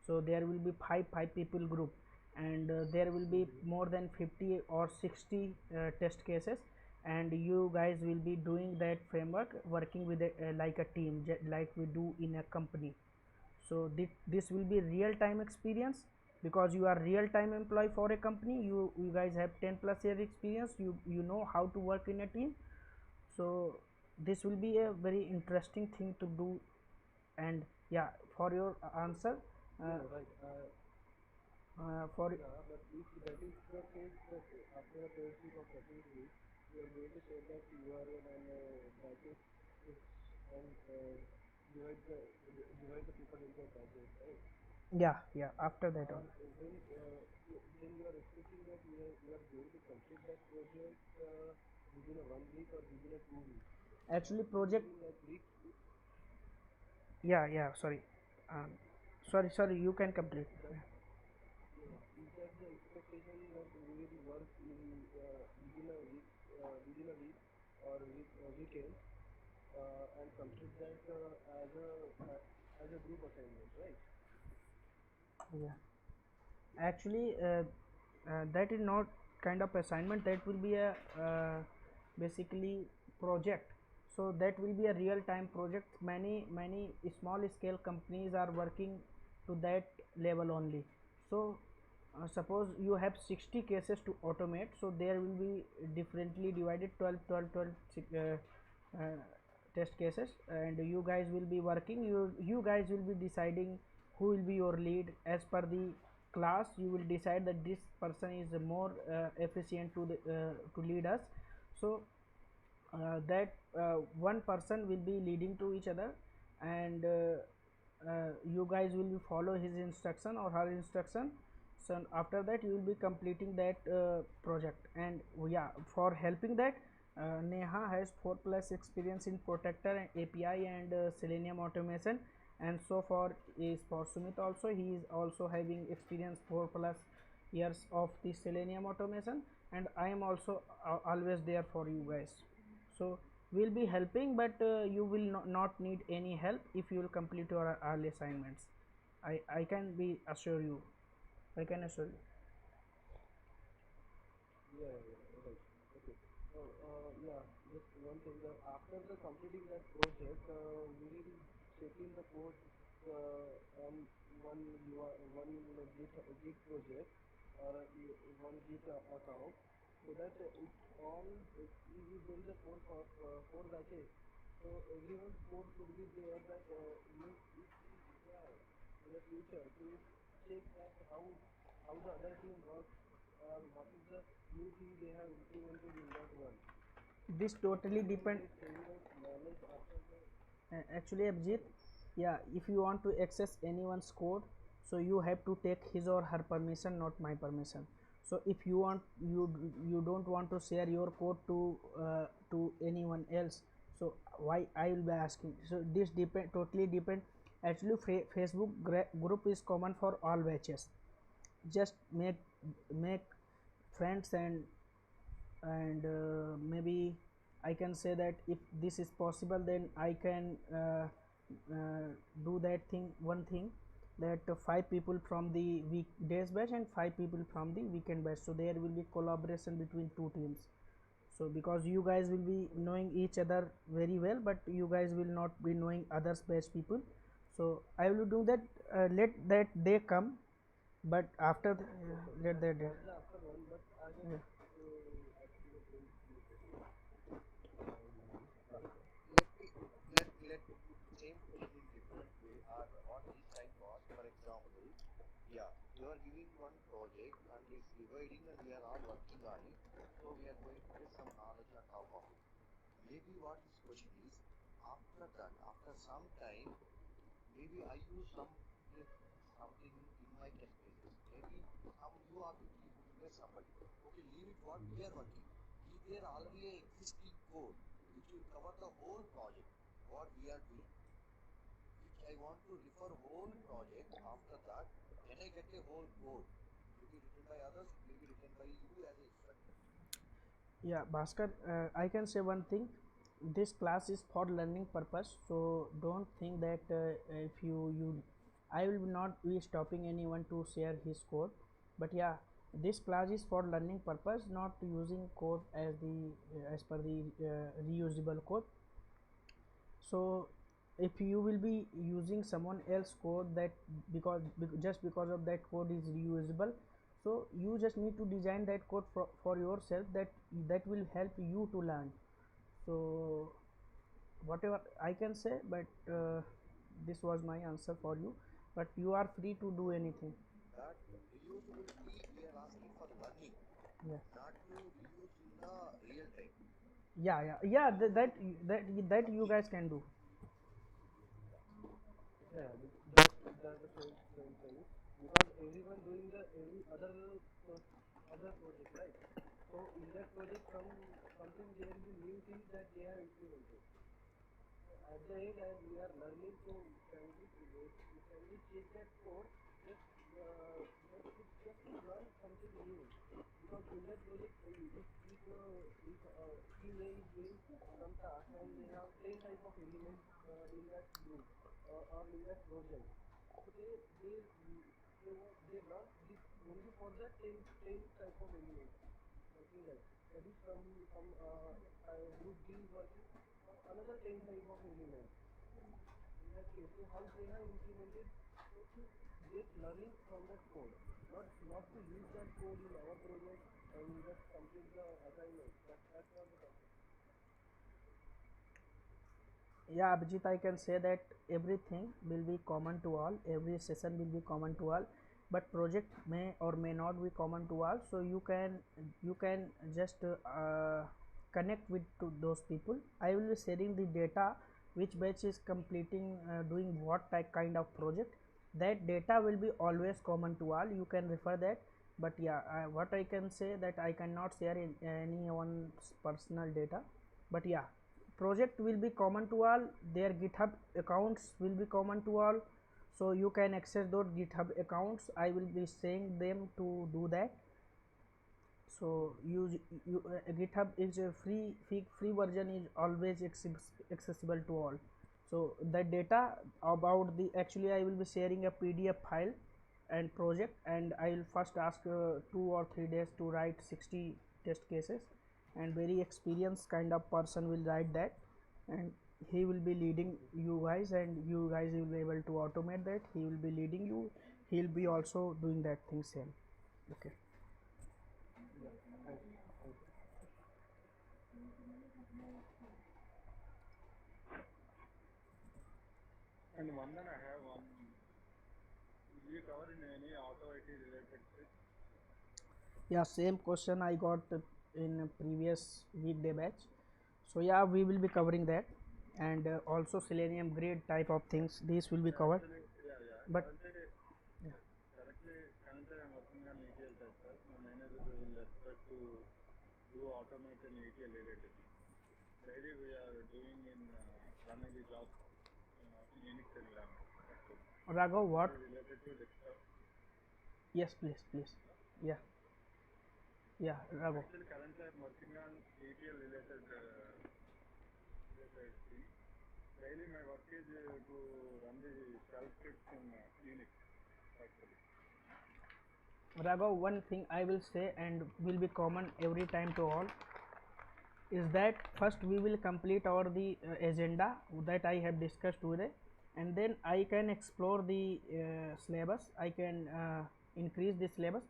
so there will be five people group, and there will be more than 50 or 60 test cases, and you guys will be doing that framework, working with like a team, like we do in a company. So this will be real time experience, because you are real time employee for a company. You guys have 10 plus year experience, you know how to work in a team. So this will be a very interesting thing to do. And yeah, for your answer, uh, Yeah, right. for Yeah, but if that is the case, that after a fellowship of 13 weeks, you are going to share that URL and batches and divide the people into batches, right? yeah, yeah, after that And on. then you are expecting that you are going to complete that project within a 1 week or within a 2 weeks. Actually Do you project, mean like weeks? yeah, yeah, sorry, um, sorry, you can complete. That is that the expectation that we will work in within a week or weekend and complete that as a group assignment, right? Yeah, actually that is not kind of assignment, that will be a basically project. So that will be a real time project. Many small scale companies are working to that level only. So suppose you have 60 cases to automate, so there will be differently divided 12 test cases, and you guys will be working, you guys will be deciding who will be your lead. As per the class, you will decide that this person is more efficient to lead us. So that one person will be leading to each other, and you guys will be follow his instruction or her instruction. So after that you will be completing that project. And yeah, for helping that, Neha has 4 plus experience in protector and API and Selenium automation. And so far is for Sumit also, he is also having experience 4 plus years of the Selenium automation. And I am also always there for you guys. So we'll be helping, but you will not need any help if you will complete your early assignments. I can be assure you, I can assure you. Yeah, yeah, yeah, right. Okay. So, yeah, just one thing. After the completing that project, we will check in the code on one Git project or one Git account, so that it's all there is a four batches. So everyone's code should be there, that if we require in the future to check that how the other team works, or what is the new thing they have implemented in that one. This totally So depend. there is anyone's knowledge after the. Actually, Abhijit, yeah, if you want to access anyone's code, so you have to take his or her permission, not my permission. So if you want, you don't want to share your code to anyone else, so why I will be asking? So this depend, totally depend. Actually Facebook group is common for all batches. Just make friends, and maybe I can say that if this is possible, then I can do that thing, one thing, that 5 people from the weekdays batch and 5 people from the weekend batch, so there will be collaboration between two teams. So because you guys will be knowing each other very well, but you guys will not be knowing others batch people. So I will do that. Let that day come, but after let that day. After after one, but I just Yeah. actually the things you said. Let me put same question in different way. Or what this I got, for example, yeah, you are giving one project and it's dividing and we are all working on it. So we are going to get some knowledge on top of it. Maybe what is question is after that, after some time, maybe I use something in my test cases. Maybe you have to prepare somebody. Okay, leave it what we are working. Is there already a existing code which will cover the whole project? What we are doing. If I want to refer whole project after that, can I get a whole code? Maybe written by others, maybe written by you as an instructor. Yeah, Bhaskar, I can say one thing. This class is for learning purpose, so don't think that if you I will not be stopping anyone to share his code. But yeah, this class is for learning purpose, not using code as the as per the reusable code. So if you will be using someone else code, that just because of that code is reusable, so you just need to design that code for yourself, that will help you to learn. So whatever I can say, but this was my answer for you, but you are free to do anything. That reusability we are asking for learning, Yeah, not to reuse in the real time. yeah, that you guys can do. Yeah, that's the same thing because everyone doing the every other project, right? So in that project, something there is a new thing that they have implemented. At the end, as we are learning, so can we check that code just just to learn something new? Because in that project, if team A is doing some task and they have 10 type of elements in that group or in that project, so they learn this only for that 10 type of elements, something like that is some group B is working on another 10 type of elements. In that case, so how they have implemented, so to get learning from that code, not to use that code in our project and just complete the assignment. That's not the concept. Yeah, Abhijit, I can say that everything will be common to all, every session will be common to all, but project may or may not be common to all. So you can just connect with to those people. I will be sharing the data which batch is completing, doing what type kind of project. That data will be always common to all, you can refer that. But yeah, what I can say that I cannot share in anyone's personal data. But yeah, project will be common to all, their GitHub accounts will be common to all, so you can access those GitHub accounts. I will be saying them to do that. So GitHub is a free version, is always accessible to all. So the data about the, actually I will be sharing a PDF file and project, and I will first ask 2 or 3 days to write 60 test cases, and very experienced kind of person will write that, and he will be leading you guys, and you guys will be able to automate that. He will be leading you, he'll be also doing that thing same. Okay. Yeah, thank you. Thank you. And Vandan, I have one. Will you cover in any auto IT related thing? Yeah, same question I got in a previous weekday batch. So yeah, we will be covering that, and also selenium grade type of things, these will be covered. Actually, yeah. But yeah, Currently I'm working on ETL testers. My manager will expect to do automate an ETL related thing. Daily we are doing in running the jobs in Unix environment. Actually, Raghav, what? only related to desktop. Yes, please. Yeah, yeah, Raghav. Actually, currently I'm working on ETL related thing. Daily my work is to run the shell scripts in Unix. Actually, Raghav, one thing I will say and will be common every time to all. is that first we will complete our the agenda that I have discussed today, and then I can explore the syllabus. I can increase the syllabus,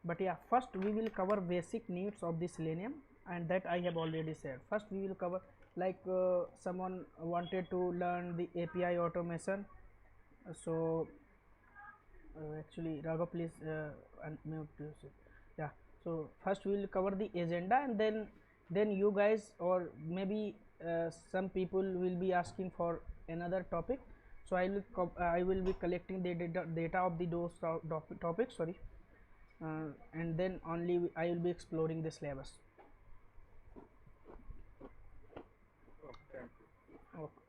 but yeah, first we will cover basic needs of the Selenium, and that I have already said. First we will cover, like someone wanted to learn the API automation, so actually Raghav, please unmute yourself. Yeah, so first we will cover the agenda, and then you guys, or maybe some people will be asking for another topic, so I will be collecting the data of the those topics, sorry, and then only I will be exploring the syllabus. Oh, thank you. Okay.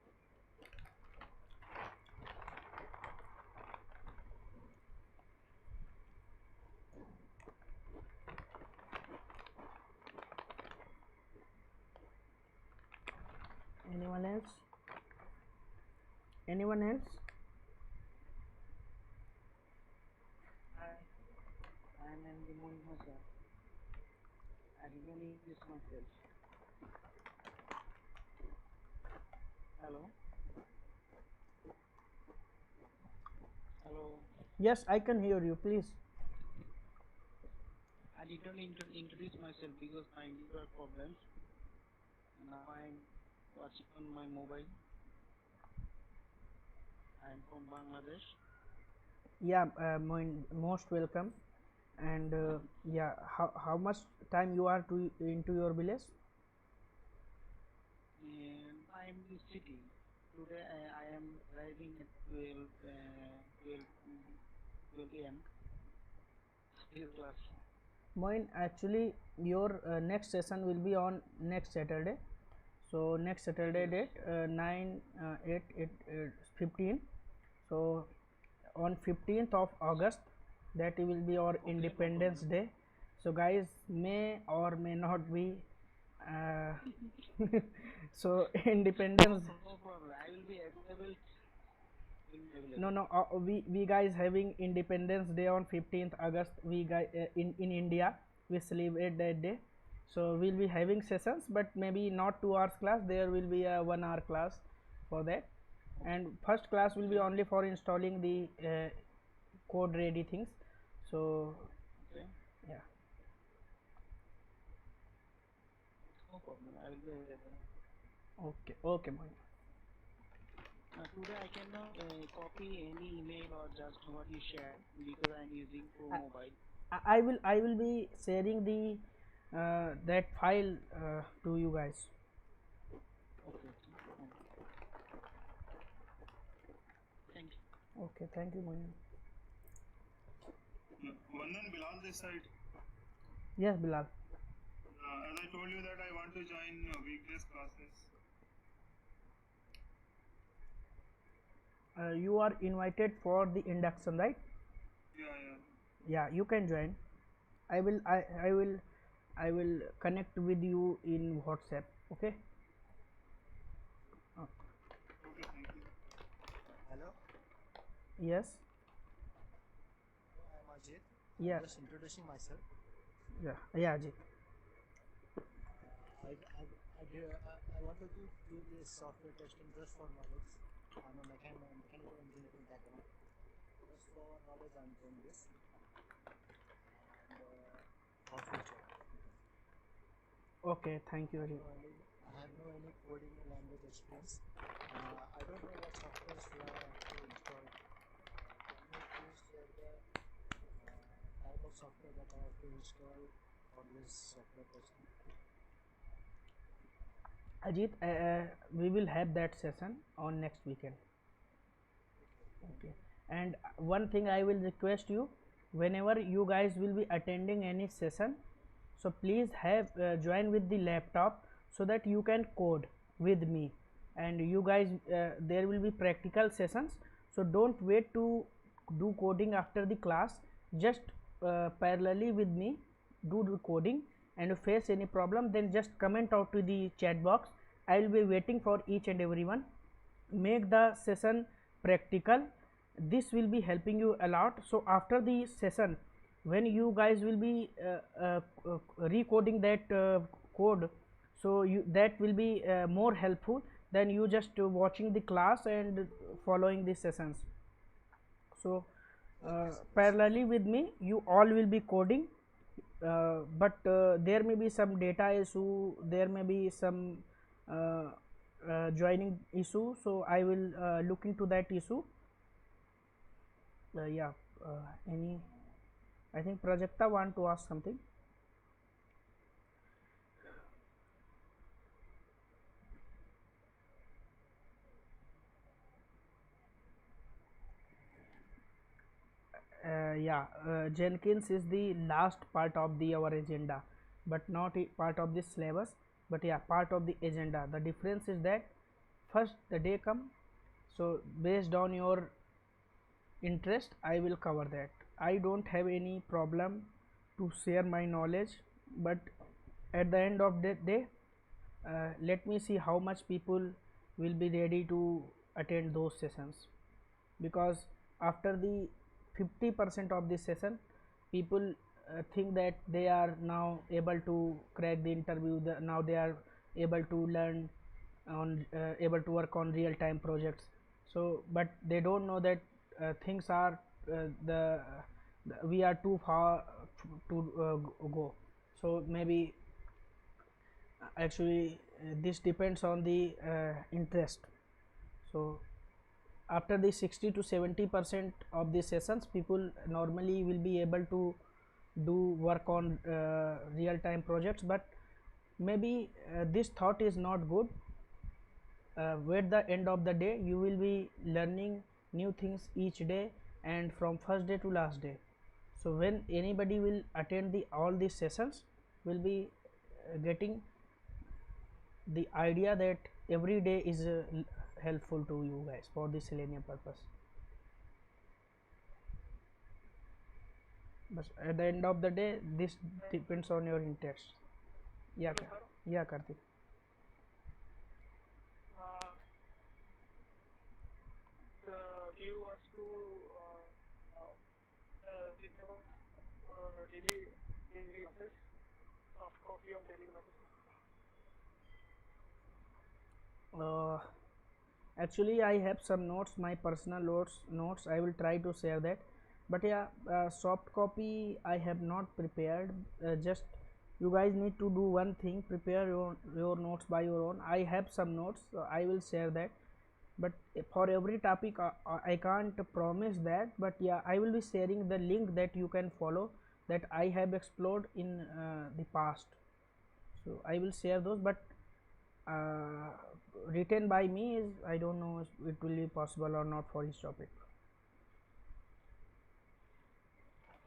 Anyone else? Anyone else? I am in the Mohammed sir. I didn't introduce myself. Hello. Hello. Yes, I can hear you. Please. I didn't introduce myself because my network problems. Now I'm watching on my mobile. I'm from Bangladesh. Yeah, most welcome. And yeah, how much time you are to into your village? And I'm in the city. Today I am arriving at 12 a.m. Still class. Moin, actually your next session will be on next Saturday. So next Saturday Yes. date 9 8 8 15. So on 15th of August, that will be our Okay, no Independence problem. Day. So guys may or may not be uh, so Independence. No problem. I will be available. No, Available. no, we guys having Independence Day on 15th August. We guys in India we celebrate that day. So we'll be having sessions, but maybe not 2 hours class. There will be a 1 hour class for that, and first class will be Okay. only for installing the code ready things. So Okay. yeah. No problem. I will be available. Okay, okay, Moin. Today I cannot copy any email or just what you shared because I'm using for I, mobile. I will be sharing the that file to you guys. Okay. Fine. Thank you. Okay, thank you, Moin. Vandan, Bilal this side. Yes, Bilal. As I told you that I want to join weekdays classes. You are invited for the induction, right? Yeah. Yeah, you can join. I will connect with you in WhatsApp. Okay. Okay, thank you. Hello, Yes. I'm Ajit. Yeah. I'm just introducing myself. Yeah, Ajit. I want to do this software testing just for knowledge. I'm a mechanical engineering background. Just for knowledge, I'm doing this. And for future, Okay, thank you, Ajit. I have no any coding language experience. I don't know what software we have to install. Can you please share the type of software that I have to install for this software testing? Ajit, we will have that session on next weekend. Okay. And one thing I will request you, whenever you guys will be attending any session, so please have join with the laptop so that you can code with me, and you guys there will be practical sessions, so don't wait to do coding after the class. Just parallelly with me do the coding, and if face any problem then just comment out to the chat box. I will be waiting for each and everyone. Make the session practical. This will be helping you a lot. So after the session, when you guys will be recoding that code, so you, that will be more helpful than you just watching the class and following the sessions. So parallelly with me you all will be coding, but there may be some data issue, there may be some uh, joining issue, so I will look into that issue. Yeah, any, I think Prajakta want to ask something. Yeah, Jenkins is the last part of the our agenda, but not part of the syllabus, but yeah, part of the agenda. The difference is that first the day come, so based on your interest I will cover that. I don't have any problem to share my knowledge, but at the end of the day, let me see how much people will be ready to attend those sessions, because after the 50% of this session people think that they are now able to crack the interview, now they are able to learn on able to work on real time projects. So but they don't know that things are the we are too far to go. So maybe actually this depends on the interest. So after the 60 to 70% of the sessions people normally will be able to do work on real time projects, but maybe this thought is not good. At the end of the day you will be learning new things each day and from first day to last day. So when anybody will attend the all these sessions will be getting the idea that every day is helpful to you guys for the Selenium purpose. But at the end of the day this depends on your interest. Yeah, yeah, Karthik. Uh, do you want to think about daily classes, soft copy of daily classes? uh, Actually I have some notes, my personal notes I will try to share that, but yeah, soft copy I have not prepared. Just you guys need to do one thing, prepare your notes by your own. I have some notes, so I will share that, but for every topic I can't promise that, but yeah I will be sharing the link that you can follow that I have explored in the past. So I will share those, but uh, written by me is, I don't know if it will be possible or not for each topic.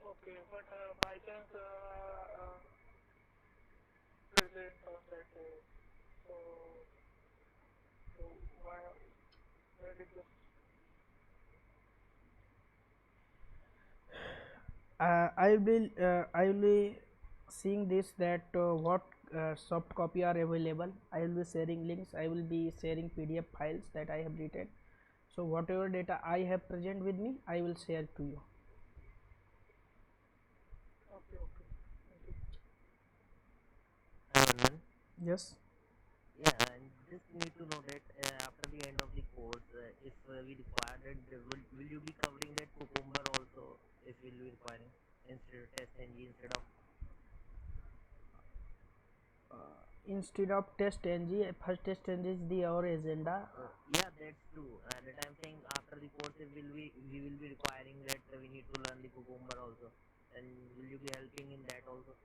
Okay, but by chance present on that day. So, so why, where did this? I will be seeing this that what soft copy are available. I will be sharing links, I will be sharing PDF files that I have written. So whatever data I have present with me I will share to you. Okay, okay. Thank you. Anand, Yes. yeah, and just need to know that after the end of the course, if we require that, will you be covering that cucumber also? If will be requiring instead of test engine instead of Instead of test ng, first test ng is the our agenda. yeah, that's true. That I'm saying after the course, it will be we will be requiring that we need to learn the cucumber also, and will you be helping in that also?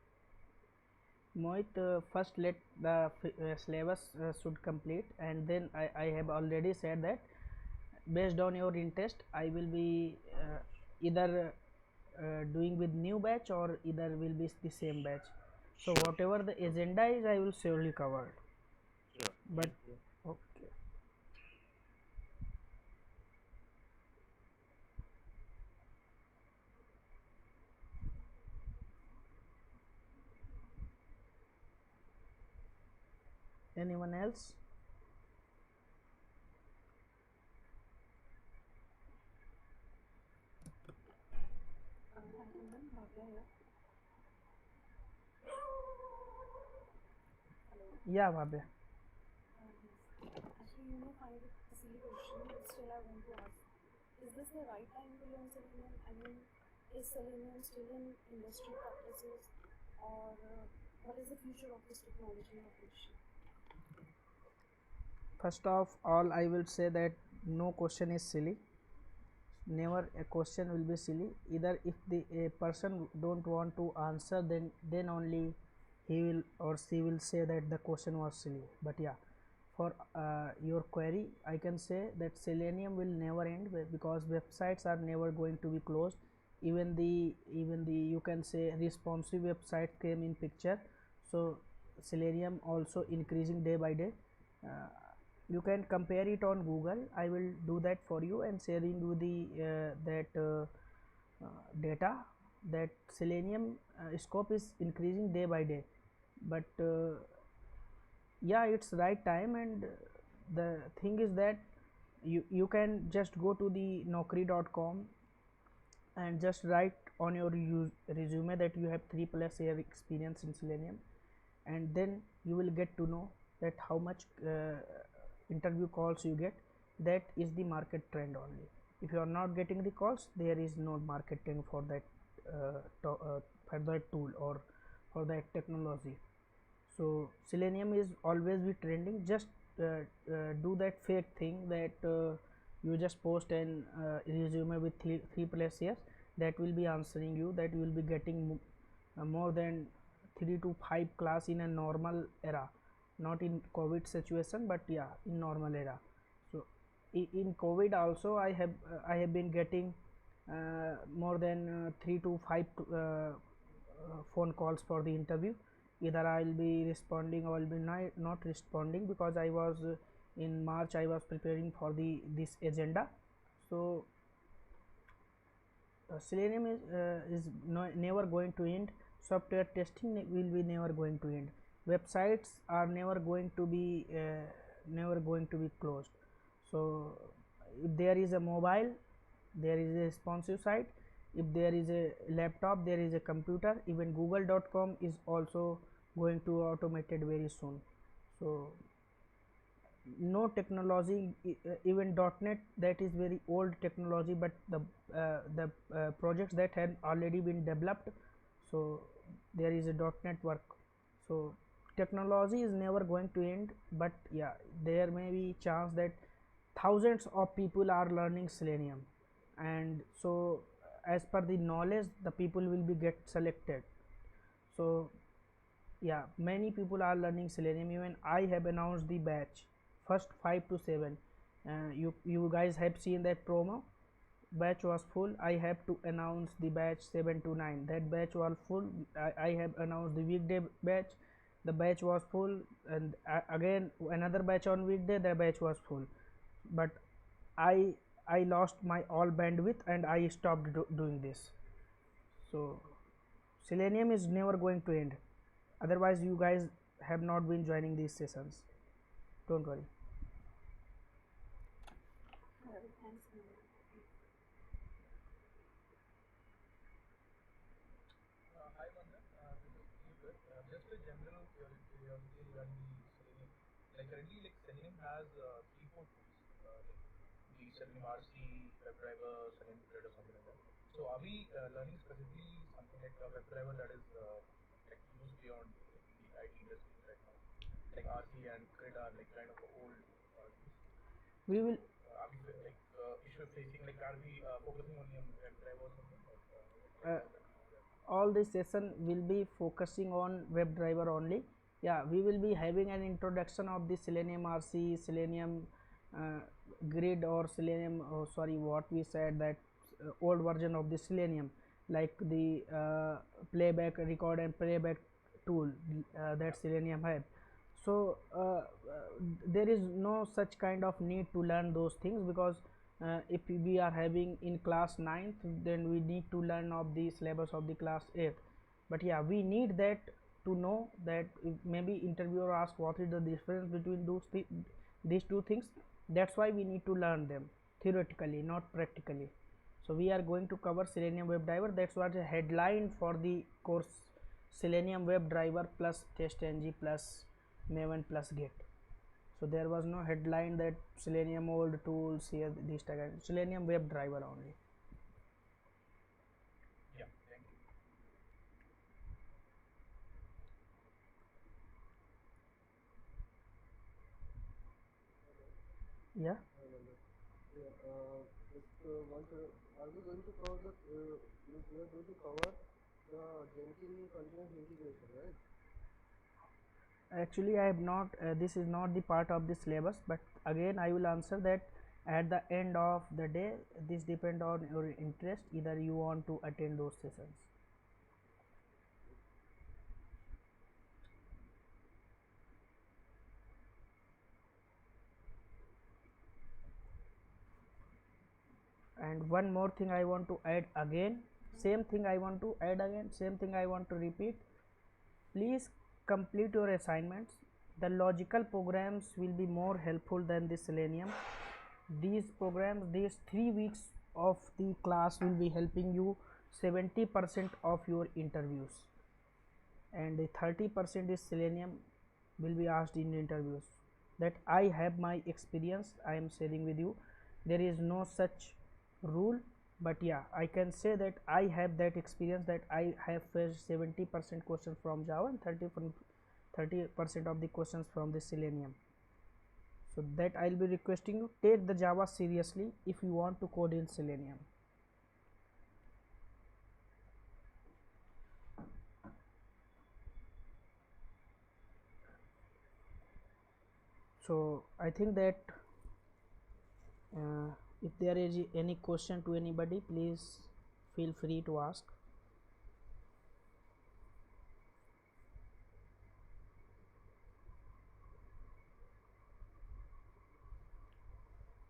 Mohit, first let the syllabus should complete, and then I have already said that based on your interest I will be either doing with new batch or either will be the same batch. So Sure, whatever the agenda is I will surely cover. sure. But Thank you. okay, anyone else? Hi, Kundan, Bhavya here. Hello. Yeah, Bhavya. Actually, you may find it a silly question, but still I want to ask. Is this the right time to learn Selenium? I mean, is Selenium still in industry practices, or what is the future of this technology in operation? First of all, I will say that no question is silly. Never a question will be silly. Either if the a person don't want to answer, then only he will or she will say that the question was silly. But yeah, for your query, I can say that Selenium will never end because websites are never going to be closed. Even the you can say responsive website came in picture. So Selenium also increasing day by day. Uh, you can compare it on Google. I will do that for you and sharing you the that data that Selenium scope is increasing day by day. But yeah, it's right time. And the thing is that you can just go to the naukri.com and just write on your resume that you have 3+ year experience in Selenium, and then you will get to know that how much interview calls you get. That is the market trend only. If you are not getting the calls, there is no marketing for that for that tool or for that technology. So Selenium is always be trending. Just do that fake thing that you just post an resume with three plus years. That will be answering you, that you will be getting more than 3 to 5 class in a normal era, not in COVID situation, but yeah, in normal era. So in COVID also I have been getting more than 3 to 5 phone calls for the interview. Either I'll be responding or I'll be not responding, because I was in March I was preparing for the this agenda. So Selenium is never going to end. Software testing will be never going to end. Websites are never going to be closed. So if there is a mobile, there is a responsive site. If there is a laptop, there is a computer. Even google.com is also going to automated very soon. So no technology, even .NET, that is very old technology, but the projects that had already been developed, so there is a .NET work. So technology is never going to end, but yeah, there may be chance that thousands of people are learning Selenium, and so as per the knowledge the people will be get selected. So yeah, many people are learning Selenium. Even I have announced the batch first 5 to 7. You guys have seen that promo. Batch was full. I have to announce the batch 7 to 9. That batch was full. I have announced the weekday batch. The batch was full, and again another batch on weekday. The batch was full, but I I lost my all bandwidth and I stopped doing this. So Selenium is never going to end. Otherwise, you guys have not been joining these sessions. Don't worry. Thanks, Manoj. Hi, Manda. This is Steve. Just a general curiosity regarding the Selenium. Like currently, like Selenium has three, four tools, like the Selenium RC, WebDriver, Selenium Grid, or something like that. So, are we learning specifically something like a WebDriver that is like used beyond in the IT industry right now? Like RC and Grid are like kind of old tools. We So, will are we like issue facing like are we focusing only on WebDriver or something like uh, WebDriver and all that? all this session will be focusing on WebDriver only. Yeah, we will be having an introduction of the Selenium RC, Selenium uh, Grid, or Selenium. Oh, sorry, what we said, that old version of the Selenium, like the playback, record and playback tool that Selenium have. So there is no such kind of need to learn those things, because if we are having in class 9th, then we need to learn of the syllabus of the class 8th. But yeah, we need that to know that if maybe interviewer asks what is the difference between these two things. That's why we need to learn them theoretically, not practically. So we are going to cover Selenium WebDriver. That's what the headline for the course: Selenium WebDriver plus TestNG plus Maven plus Git. So there was no headline that Selenium old tools here, this type of Selenium WebDriver only. Yeah, thank you. Yeah. Yeah, just once, are we going to cover the, we are going to cover the Jenkins continuous integration, right? Actually, I have not. This is not the part of the syllabus, but again, I will answer that at the end of the day. This depend on your interest. Either you want to attend those sessions. And one more thing I want to add again. Same thing I want to add again. Same thing I want to repeat. Please complete your assignments. The logical programs will be more helpful than the Selenium. These programs, these 3 weeks of the class will be helping you 70% of your interviews, and the 30% is Selenium will be asked in interviews. That I have my experience, I am sharing with you. There is no such rule, but yeah, I can say that I have that experience, that I have faced 70% questions from Java and 30% of the questions from the Selenium. So that I'll be requesting you, take the Java seriously if you want to code in Selenium. So I think that if there is any question to anybody, please feel free to ask.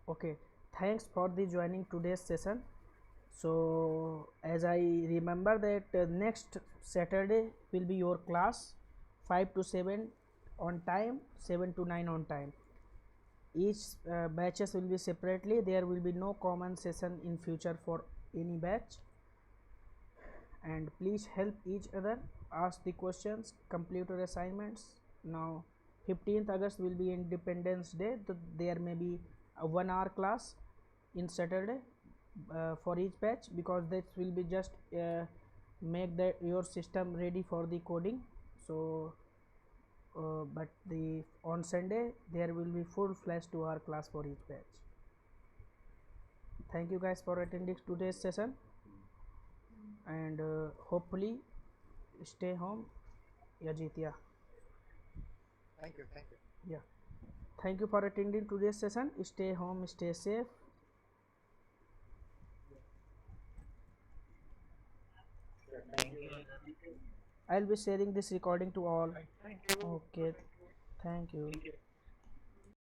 Okay, thanks for the joining today's session. So as I remember that next Saturday will be your class 5 to 7 on time, 7 to 9 on time. Each batches will be separately. There will be no common session in future for any batch. And please help each other, ask the questions, complete your assignments. Now 15th August will be Independence Day, so there may be a 1 hour class in Saturday for each batch, because that will be just make that your system ready for the coding. So but the on Sunday there will be full flash 2 hour class for each batch. Thank you guys for attending today's session, and hopefully stay home. Yajit, yeah. Thank you. Thank you. Yeah. Thank you for attending today's session. Stay home, stay safe. Yeah, thank you. I'll be sharing this recording to all. Thank you. Okay. Thank you. Thank you.